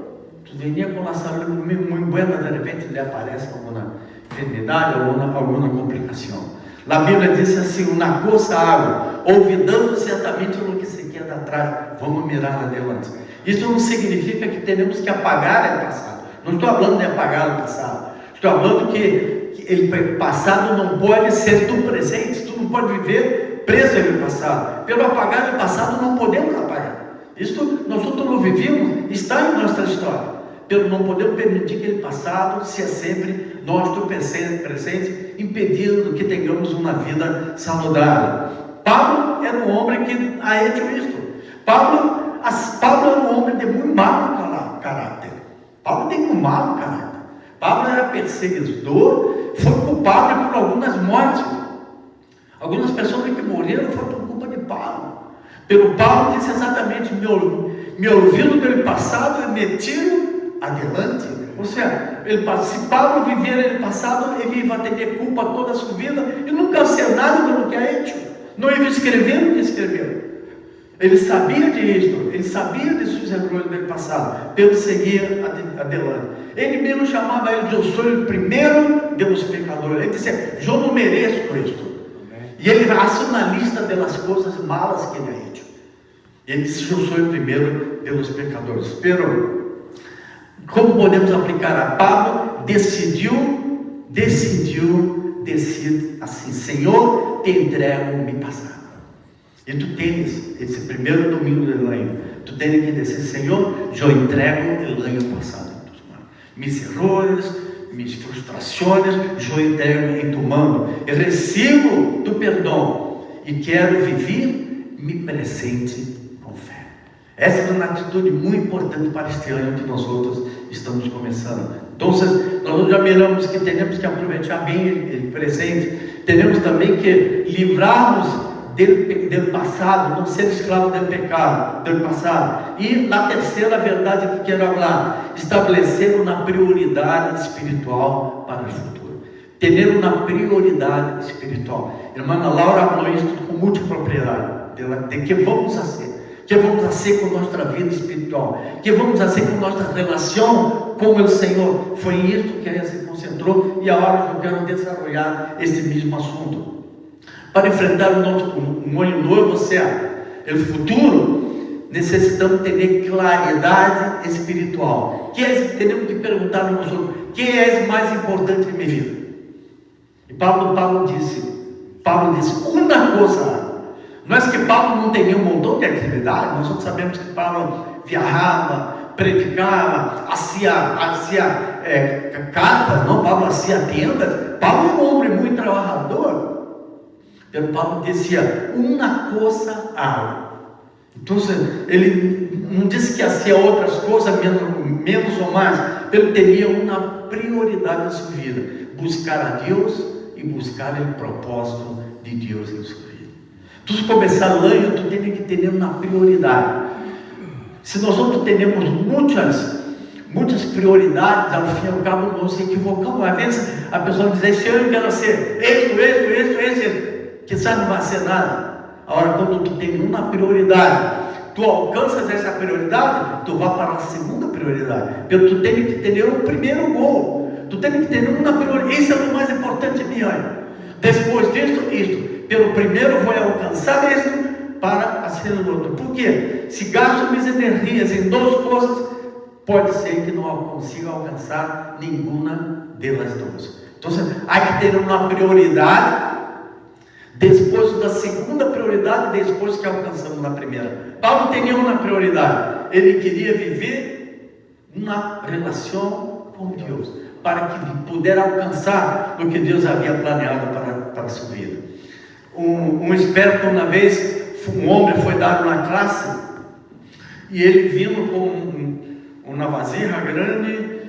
Tu venia com a saúde muito boa, de repente lhe aparece alguma enfermidade, alguma complicação. A Bíblia diz assim: uma coisa hago, olvidando certamente o que se queda atrás, vamos mirar adelante. Isso não significa que temos que apagar o passado. Não estou falando de apagar o passado. Estou falando que o passado não pode ser tu presente. Tu não pode viver preso no passado. Pelo apagar o passado não podemos apagar. Isso nós não vivemos, está em nossa história. Pelo não podemos permitir que o passado seja sempre nosso presente, impedindo que tenhamos uma vida saudável. Paulo era um homem que ha hecho isto. Paulo era um homem de muito mau caráter. Paulo tem um mau caráter. Paulo era perseguidor, foi culpado por algumas mortes. Algumas pessoas que morreram foram por culpa de Paulo. Pelo Paulo disse exatamente: me ouvindo pelo passado e me tiro adiante. Ou seja, se Paulo viver no passado, ele vai ter culpa toda a sua vida e nunca ser nada pelo que ha hecho. Não ia escrever o que escreveu. Ele sabia disso, ele sabia de seus erros do passado, pelo seguir adelante. Ele mesmo chamava ele: eu sou o primeiro dos pecadores. Ele disse: eu não mereço isto. E ele faz uma lista das coisas malas que ele ha hecho. Ele disse: eu sou o primeiro dos pecadores. Pero, como podemos aplicar a Paulo? Decidiu decide assim: Senhor, te entrego o meu passado. E tu tens esse primeiro domingo do ano, tu tens que dizer: Senhor, eu entrego o ano passado em tus manos. Mis errores, mis frustrações, eu entrego em tu mano. Eu recebo tu perdão e quero viver me presente com fé. Essa é uma atitude muito importante para este ano que nós outros estamos começando. Então, nós já miramos que temos que aproveitar bem o presente. Temos também que livrarmos do passado, não ser escravo do pecado, do passado. E na terceira verdade que quero falar, estabelecer uma prioridade espiritual para o futuro. Ter uma prioridade espiritual. Irmã Laura falou isso com muita propriedade, de que vamos fazer. Que vamos fazer com nossa vida espiritual, que vamos fazer com nossa relação com o Senhor. Foi isso que ela se concentrou, e agora eu quero desenvolver esse mesmo assunto. Para enfrentar um ano novo, ou seja, o futuro, necessitamos ter claridade espiritual. Temos que perguntar a nós: o que é mais importante em minha vida? E Paulo disse uma coisa. Não é que Paulo não tinha um montão de atividade. Nós sabemos que Paulo viajava, predicava, fazia cartas, não? Paulo fazia tendas. Paulo é um homem muito trabalhador. Então Paulo dizia: uma coisa hago. Então ele não disse que fazia outras coisas menos ou mais. Ele tinha uma prioridade na sua vida: buscar a Deus e buscar o propósito de Deus em sua vida. Tu começar o ano, tu tem que ter uma prioridade. Se nós não temos muitas prioridades, ao fim e ao cabo nós nos equivocamos. Às vezes a pessoa diz: esse ano eu quero ser isso, que sabe não vai ser nada. Agora, quando tu tem uma prioridade, tu alcanças essa prioridade, tu vai para a segunda prioridade. Porque tu tem que ter o primeiro gol. Tu tem que ter uma prioridade. Isso é o mais importante em minha vida. Depois disso, isto. Pelo primeiro vou alcançar isso para fazer o outro. Porque se gasto minhas energias em duas coisas, pode ser que não consiga alcançar nenhuma delas duas. Então, há que ter uma prioridade. Depois da segunda prioridade, depois que alcançamos na primeira. Paulo tinha uma prioridade: ele queria viver uma relação com Deus, para que pudesse alcançar o que Deus havia planeado para a sua vida. Um esperto, uma vez, um homem foi dar uma classe, e ele vindo com uma vasilha grande,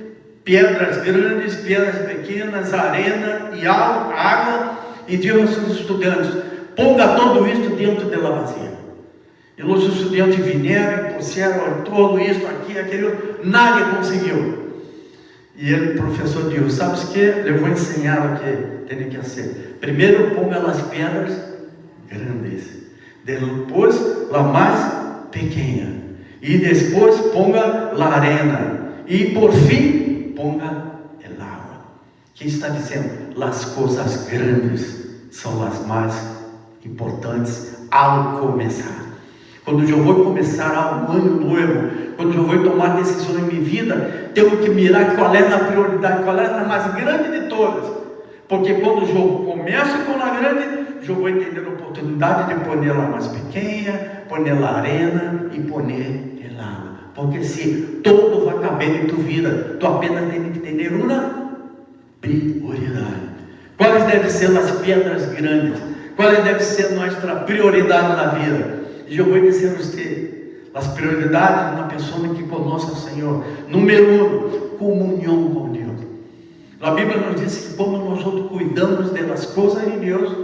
pedras grandes, pedras pequenas, arena e água, e disse aos seus estudantes: ponga tudo isso dentro da vasilha. E os estudantes vieram e puseram tudo isso, aqui, aquele, nada conseguiu. E o professor disse: sabe o que? Eu vou ensinar o que tem que fazer. Primeiro ponga as pedras grandes, depois a mais pequena, e depois ponga a arena, e por fim ponga el agua. Que está dizendo? As coisas grandes são as mais importantes ao começar. Quando eu vou começar um ano novo, quando eu vou tomar decisão em minha vida, tenho que mirar qual é a prioridade, qual é a mais grande de todas. Porque quando eu começo com a grande, eu vou entender a oportunidade de pôr ela mais pequena, pôr ela arena e pôr ela água. Porque se todo vai caber em tua vida, tu apenas tem que ter uma prioridade. Quais devem ser as pedras grandes? Quais deve ser nossa prioridade na vida? E eu vou dizer a você, as prioridades de uma pessoa que conhece o Senhor. Número 1, comunhão com Deus. A Bíblia nos diz que quando nós cuidamos das coisas de Deus,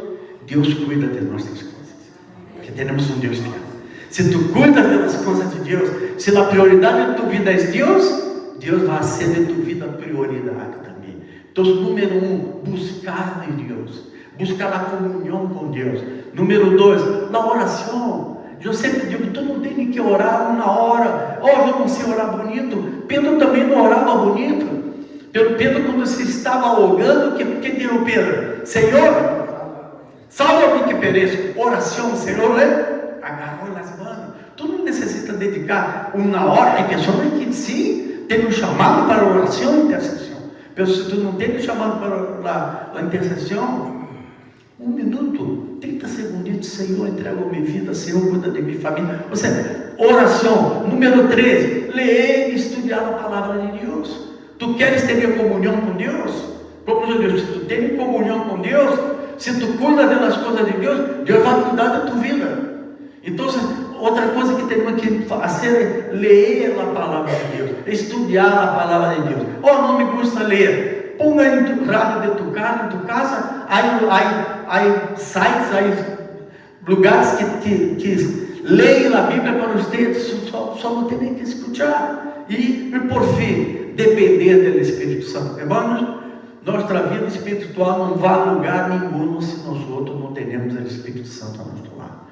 Deus cuida de nossas coisas. Porque temos um Deus fiel. Se tu cuidas das coisas de Deus, se a prioridade de tua vida é Deus, Deus vai ser de tua vida prioridade também. Então, número 1, buscar em Deus. Buscar a comunhão com Deus. Número 2, na oração. Eu sempre digo, tu não tem que orar uma hora. Eu não sei orar bonito. Pedro também não orava bonito. Pedro, quando se estava ahogando, o que disse Pedro? Senhor, salva-me que pereço. Oração, Senhor, agarrou as mãos. Tu não necessita dedicar uma hora. Tem pessoas que sim, tem um chamado para a oração e intercessão. Mas se tu não tem um chamado para a intercessão, 1 minuto, 30 segundos, Senhor, entrego minha vida, Senhor, cuida de minha família. Ou seja, oração. Número 3, ler e estudar a palavra de Deus. Tu queres ter comunhão com Deus? Como eu disse, se tu tem comunhão com Deus, se tu cuida das coisas de Deus, Deus vai cuidar da tua vida. Então, outra coisa que temos que fazer é ler a palavra de Deus, estudar a palavra de Deus. Não me gusta ler. Ponga em tu rádio de tu casa, há sites, há lugares que leem a Bíblia para você, só não tem que escutar. E por fim, depender do Espírito Santo. Irmãos, nossa vida espiritual não vai a lugar nenhum se nós outros não temos o Espírito Santo ao nosso lado.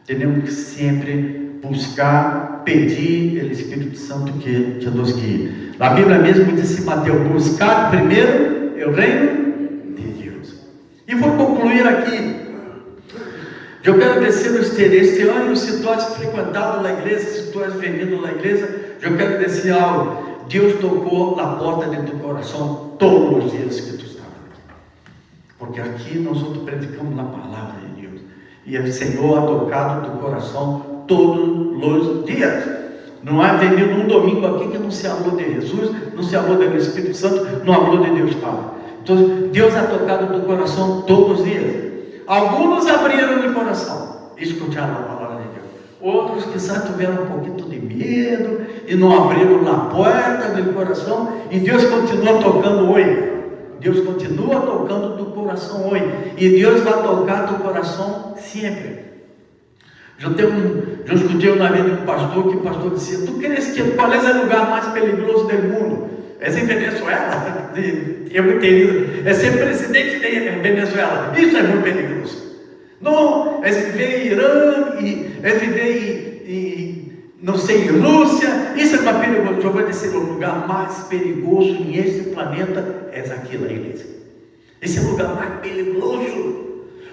Temos que sempre buscar, pedir o Espírito Santo que nos guie. A Bíblia mesmo diz em Mateus, buscar primeiro o reino de Deus. E vou concluir aqui. Eu quero dizer a você, este ano, se tu has frequentado a igreja, se tu has venido à igreja, eu quero dizer algo. Deus tocou na porta de teu coração todos os dias que tu estava aqui. Porque aqui nós predicamos a palavra de Deus. E o Senhor ha tocado teu coração todos os dias. Não há venido um domingo aqui que não se falou de Jesus, não se falou do Espírito Santo, não falou de Deus Pai. Então, Deus ha tocado teu coração todos os dias. Alguns abriram o coração e escutaram a palavra de Deus. Outros quizás tiveram um pouquinho de medo e não abriram a porta do coração. E Deus continua tocando hoje. Deus continua tocando teu coração hoje. E Deus vai tocar teu coração sempre. Eu escutei uma vez de um pastor, que o pastor disse, tu queres que qual é o lugar mais perigoso do mundo? É em Venezuela? Eu entendi. É ser presidente de Venezuela. Isso é muito perigoso. Não, é viver em Irã, é viver em não sei, em Rússia. Isso é uma perigoso. Eu vou dizer, o lugar mais perigoso neste planeta é aqui na igreja. Esse é o lugar mais perigoso.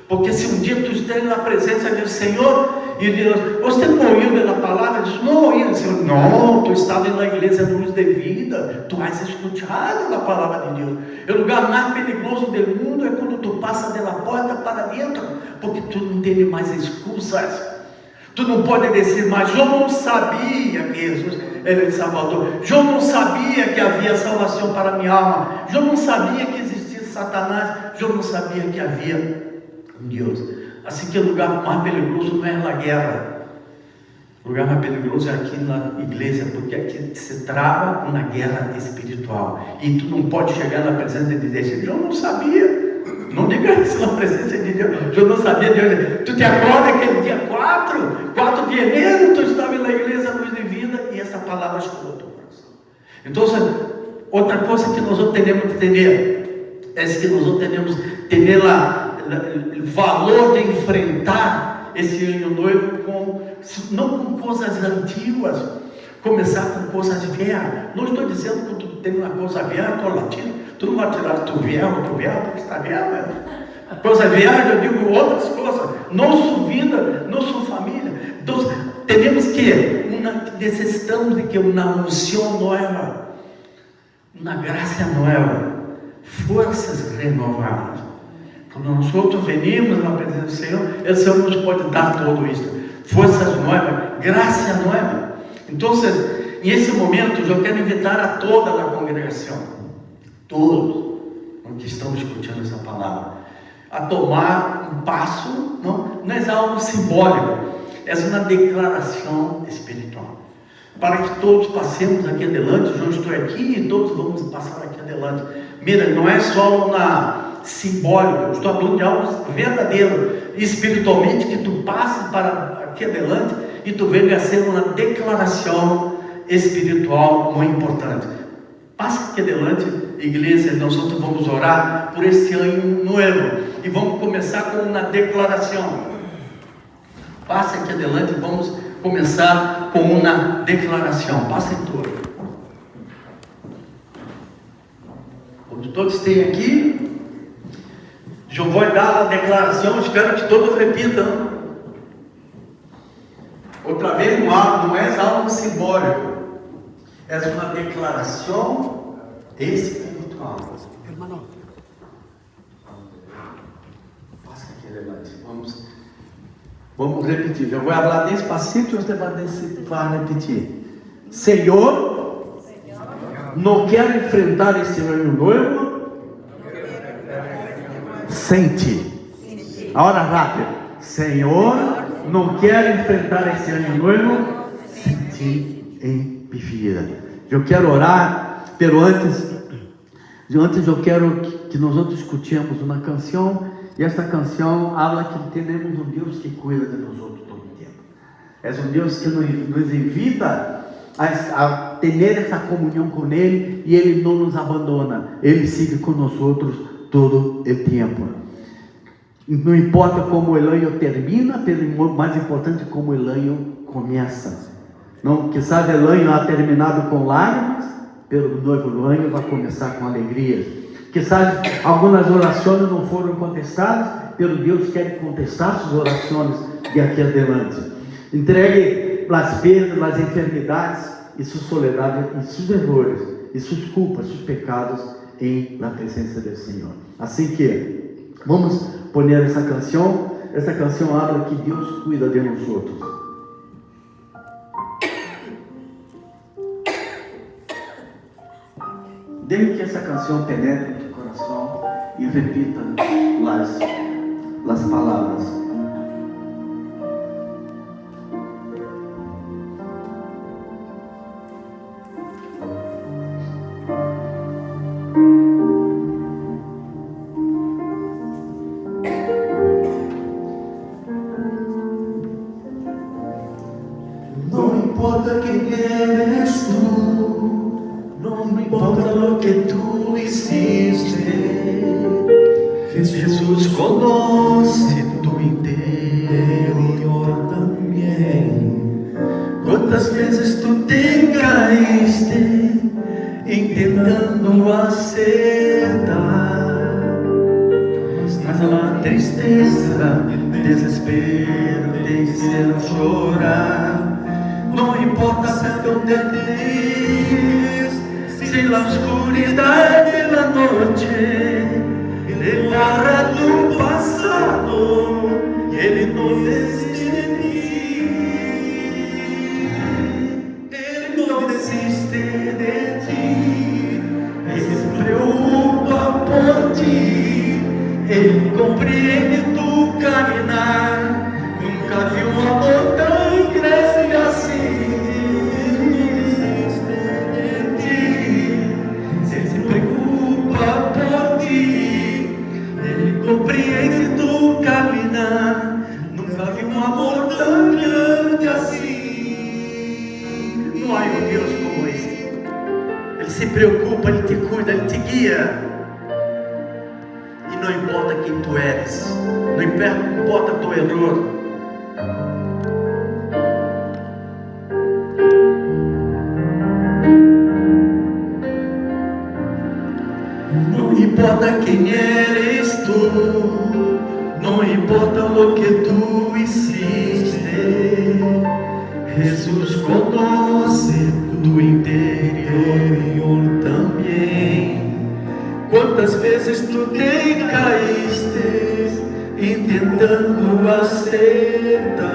Porque se um dia tu estiver na presença do Senhor e Deus, você não ouviu da palavra? Diz, não ouviu, Senhor. Não, tu estava na igreja luz de vida. Tu has escutado a palavra de Deus. O lugar mais perigoso do mundo é quando tu passa da porta para dentro. Porque tu não tem mais excusas. Tu não pode dizer mais, eu não sabia que Jesus era Salvador. Eu não sabia que havia salvação para a minha alma. Eu não sabia que existia Satanás. Eu não sabia que havia Deus. Assim que o lugar mais perigoso não é na guerra. O lugar mais perigoso é aqui na igreja, porque aqui se trava uma guerra espiritual. E tu não pode chegar na presença de Deus e dizer, eu não sabia. Não diga isso na presença de Deus. Eu não sabia de Deus. Tu te acorda aquele dia 4 de janeiro, tu estava na igreja luz de vida e essa palavra chegou ao teu coração. Então, outra coisa que nós temos que entender é que nós temos que ter o valor de enfrentar esse ano novo não com coisas antigas, começar com coisas velhas. Não estou dizendo que tu tem uma coisa velha, tu não vai tirar tu velho, porque está velho. Coisa verde, eu digo outras coisas. Nossa vida, nossa família. Então, temos que, necessitamos de que uma unção nova, uma graça nova, forças renovadas. Quando nós venimos na presença do Senhor, o Senhor nos pode dar tudo isso. Forças novas, graça nova. Então, nesse momento, eu quero invitar a toda a congregação, todos que estão escutando essa palavra, a tomar um passo, não é algo simbólico, é uma declaração espiritual. Para que todos passemos aqui adelante, eu estou aqui e todos vamos passar aqui adelante. Mira, não é só uma simbólica, eu estou falando de algo verdadeiro, espiritualmente, que tu passes para aqui adelante e tu venha a ser uma declaração espiritual muito importante. Passa aqui adelante, igreja, nós vamos orar por esse ano novo e vamos começar com uma declaração. Passa aqui adelante e vamos começar com uma declaração. Passa em tudo. Quando todos estejam aqui, eu vou dar a declaração, espero que todos repitam. Outra vez, não é algo simbólico, é uma declaração espiritual. Irmão, passa aqui adelante. Vamos repetir. Eu vou falar despacito e você vai repetir. Senhor, não quero enfrentar esse ano novo sem ti. Agora rápido. Senhor, não quero enfrentar esse ano novo sem ti em minha vida. Eu quero orar, pero antes eu quero que nós outros escutemos uma canção, e esta canção fala que temos um Deus que cuida de nós outros todo o tempo. É um Deus que nos invita a ter essa comunhão com Ele, e Ele não nos abandona, Ele sigue com nós outros todo o tempo. Não importa como o ano termina, mas mais importante como o ano começa. Não, que sabe, o ano ha terminado com lágrimas, pelo novo ano vai começar com alegria. Que sabe, algumas orações não foram contestadas, pelo Deus quer contestar suas orações de aqui adelante. Entregue as perdas, as enfermidades e sua soledade, e seus erros, e suas culpas, seus pecados na presença do Senhor. Assim que vamos pôr essa canção. Essa canção habla que Deus cuida de nós outros. Deixe que essa canção penetre no teu coração e repita as palavras. Não importa quem eres tú, no importa lo que tú hiciste, Jesús conoce tu interior también. Cuántas veces tú te caíste intentando acertar, mas la tristeza, desespero te hicieron llorar. No importa hasta dónde te si la oscuridad de la noche agarra tu pasado, Él no desiste de ti, Él no desiste de ti, Él se preocupa por ti, Él comprende tu caminar, nunca vi un amor tan grande así. Compreende tu caminar, nunca vi um amor tão grande assim. Não há um Deus como este. Ele se preocupa, Ele te cuida, Ele te guia. E não importa quem tu eres, não importa tu erro. No importa quem eres tú, no importa lo que tú hiciste, Jesús conoce tu interior también. Cuántas veces tú te caíste intentando acertar,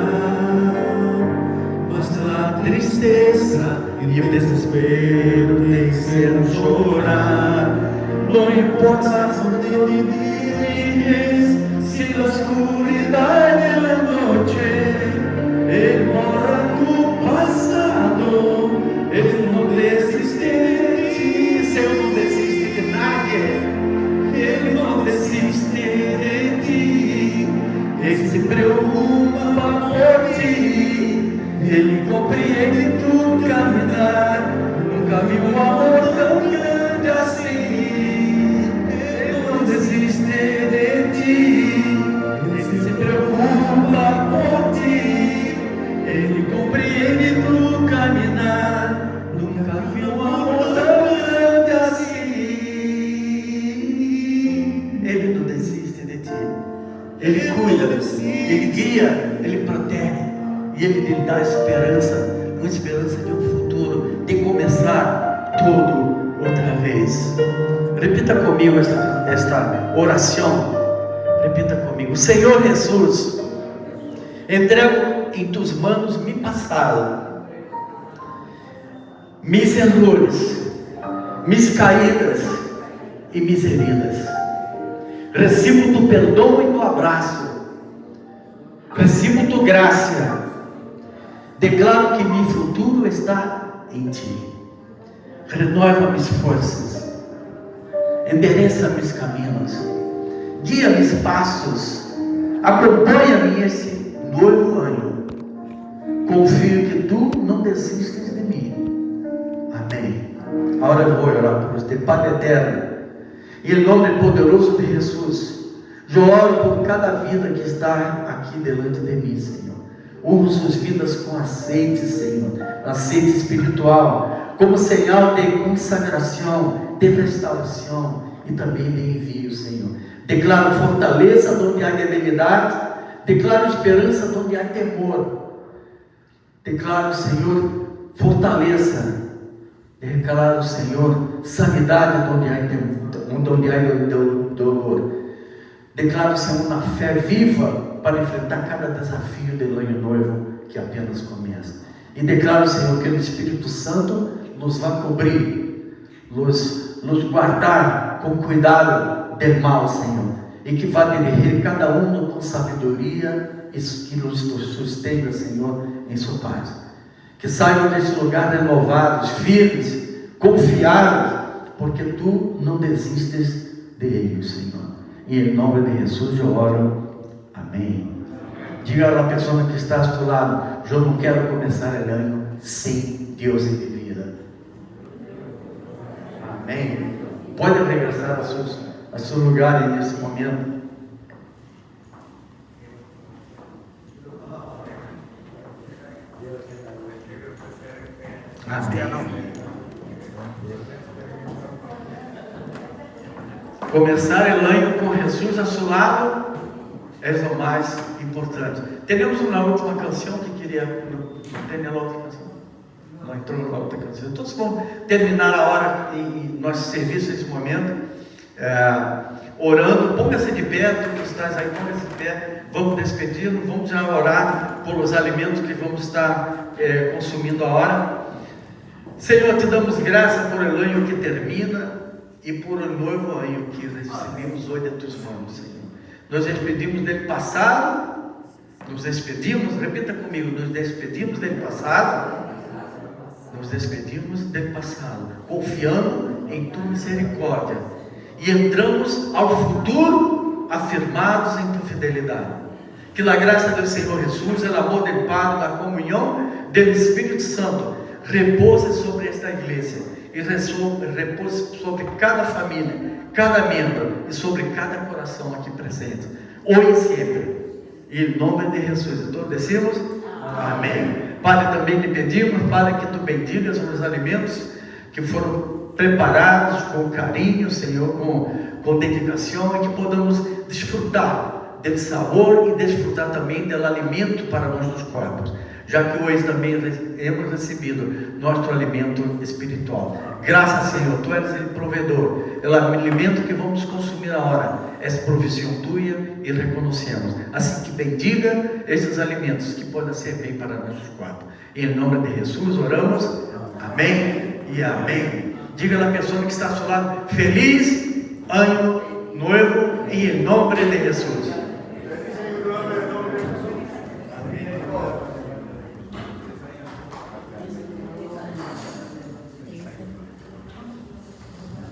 mas la tristeza y el desespero te hicieron llorar. No importa dónde vives, si la oscuridad de la noche Él borra tu pasado, Él no desiste de ti. Él no desiste de nadie, Él no desiste de ti. Él se preocupa por ti, Él compreende tu caminar. Nunca vi un amor tan grande así. Desiste de ti, Él se preocupa por ti, Él compreende tu caminar. Nunca vi un amor tan grande así. Ele não desiste de ti, Ele cuida, Ele guia, Ele protege e Ele te dá esperança, uma esperança de um futuro, de começar tudo outra vez. Repita comigo esta oração. Repita comigo. Senhor Jesus, entrego em tus manos mi passado, mis errores, mis caídas e mis heridas. Recebo tu perdão e tu abraço. Recebo tu graça. Declaro que meu futuro está em ti. Renova minhas forças. Endereça meus caminhos, guia meus passos, acompanha-me esse novo ano. Confio que tu não desistes de mim. Amém. Agora eu vou orar por você, Pai eterno, e em nome poderoso de Jesus, eu oro por cada vida que está aqui delante de mim, Senhor. Unjo suas vidas com azeite, Senhor, azeite espiritual, como sinal de consagração, de restauração e também de envio, Senhor. Declaro fortaleza onde há debilidade, declaro esperança onde há temor. Declaro, Senhor, fortaleza. Declaro, Senhor, sanidade onde há dolor. Declaro, Senhor, uma fé viva para enfrentar cada desafio do ano novo que apenas começa. E declaro, Senhor, que o Espírito Santo nos vai cobrir, nos guardar com cuidado do mal, Senhor, e que vai dirigir cada um com sabedoria e que nos sustenha, Senhor, em sua paz. Que saiam desse lugar renovados, firmes, confiados, porque tu não desistes deles, Senhor. E em nome de Jesus eu oro. Amém. Diga à pessoa que está ao seu lado: eu não quero começar o ano sem Deus em minha vida. Amém. Pode regressar a seu lugar nesse momento. Amém. Começar o ano com Jesus a seu lado é o mais importante. Temos uma última canção que queria. Não tem a outra canção? Não entrou na outra canção. Todos vão terminar a hora e nosso serviço nesse momento, orando. Ponga-se de pé, tu que estás aí, ponga-se de pé. Vamos despedir, vamos já orar por os alimentos que vamos estar consumindo a hora. Senhor, te damos graça por o ano que termina e por o novo ano que recebemos hoje de tuas mãos, Senhor. Nos despedimos do passado, repita comigo, nos despedimos do passado, confiando em tua misericórdia, e entramos ao futuro afirmados em tua fidelidade. Que a graça do Senhor Jesus, o amor do Pai, a comunhão do Espírito Santo repouse sobre esta igreja e repouse sobre cada família, cada membro e sobre cada coração aqui presente, hoje e sempre. E em nome de Jesus, todos decimos amém. Padre, também lhe pedimos, Padre, que tu bendigas os alimentos que foram preparados com carinho, Senhor, com dedicação, e que podamos desfrutar do sabor e desfrutar também do alimento para nossos corpos, já que hoje também hemos recebido nosso alimento espiritual. Graças, Senhor, Tu eres o provedor, o alimento que vamos consumir agora é provisão Tua e reconhecemos. Assim que bendiga esses alimentos que podem servir para nossos corpos. Em nome de Jesus oramos. Amém e amém. Diga à pessoa que está ao seu lado: feliz ano novo e em nome de Jesus.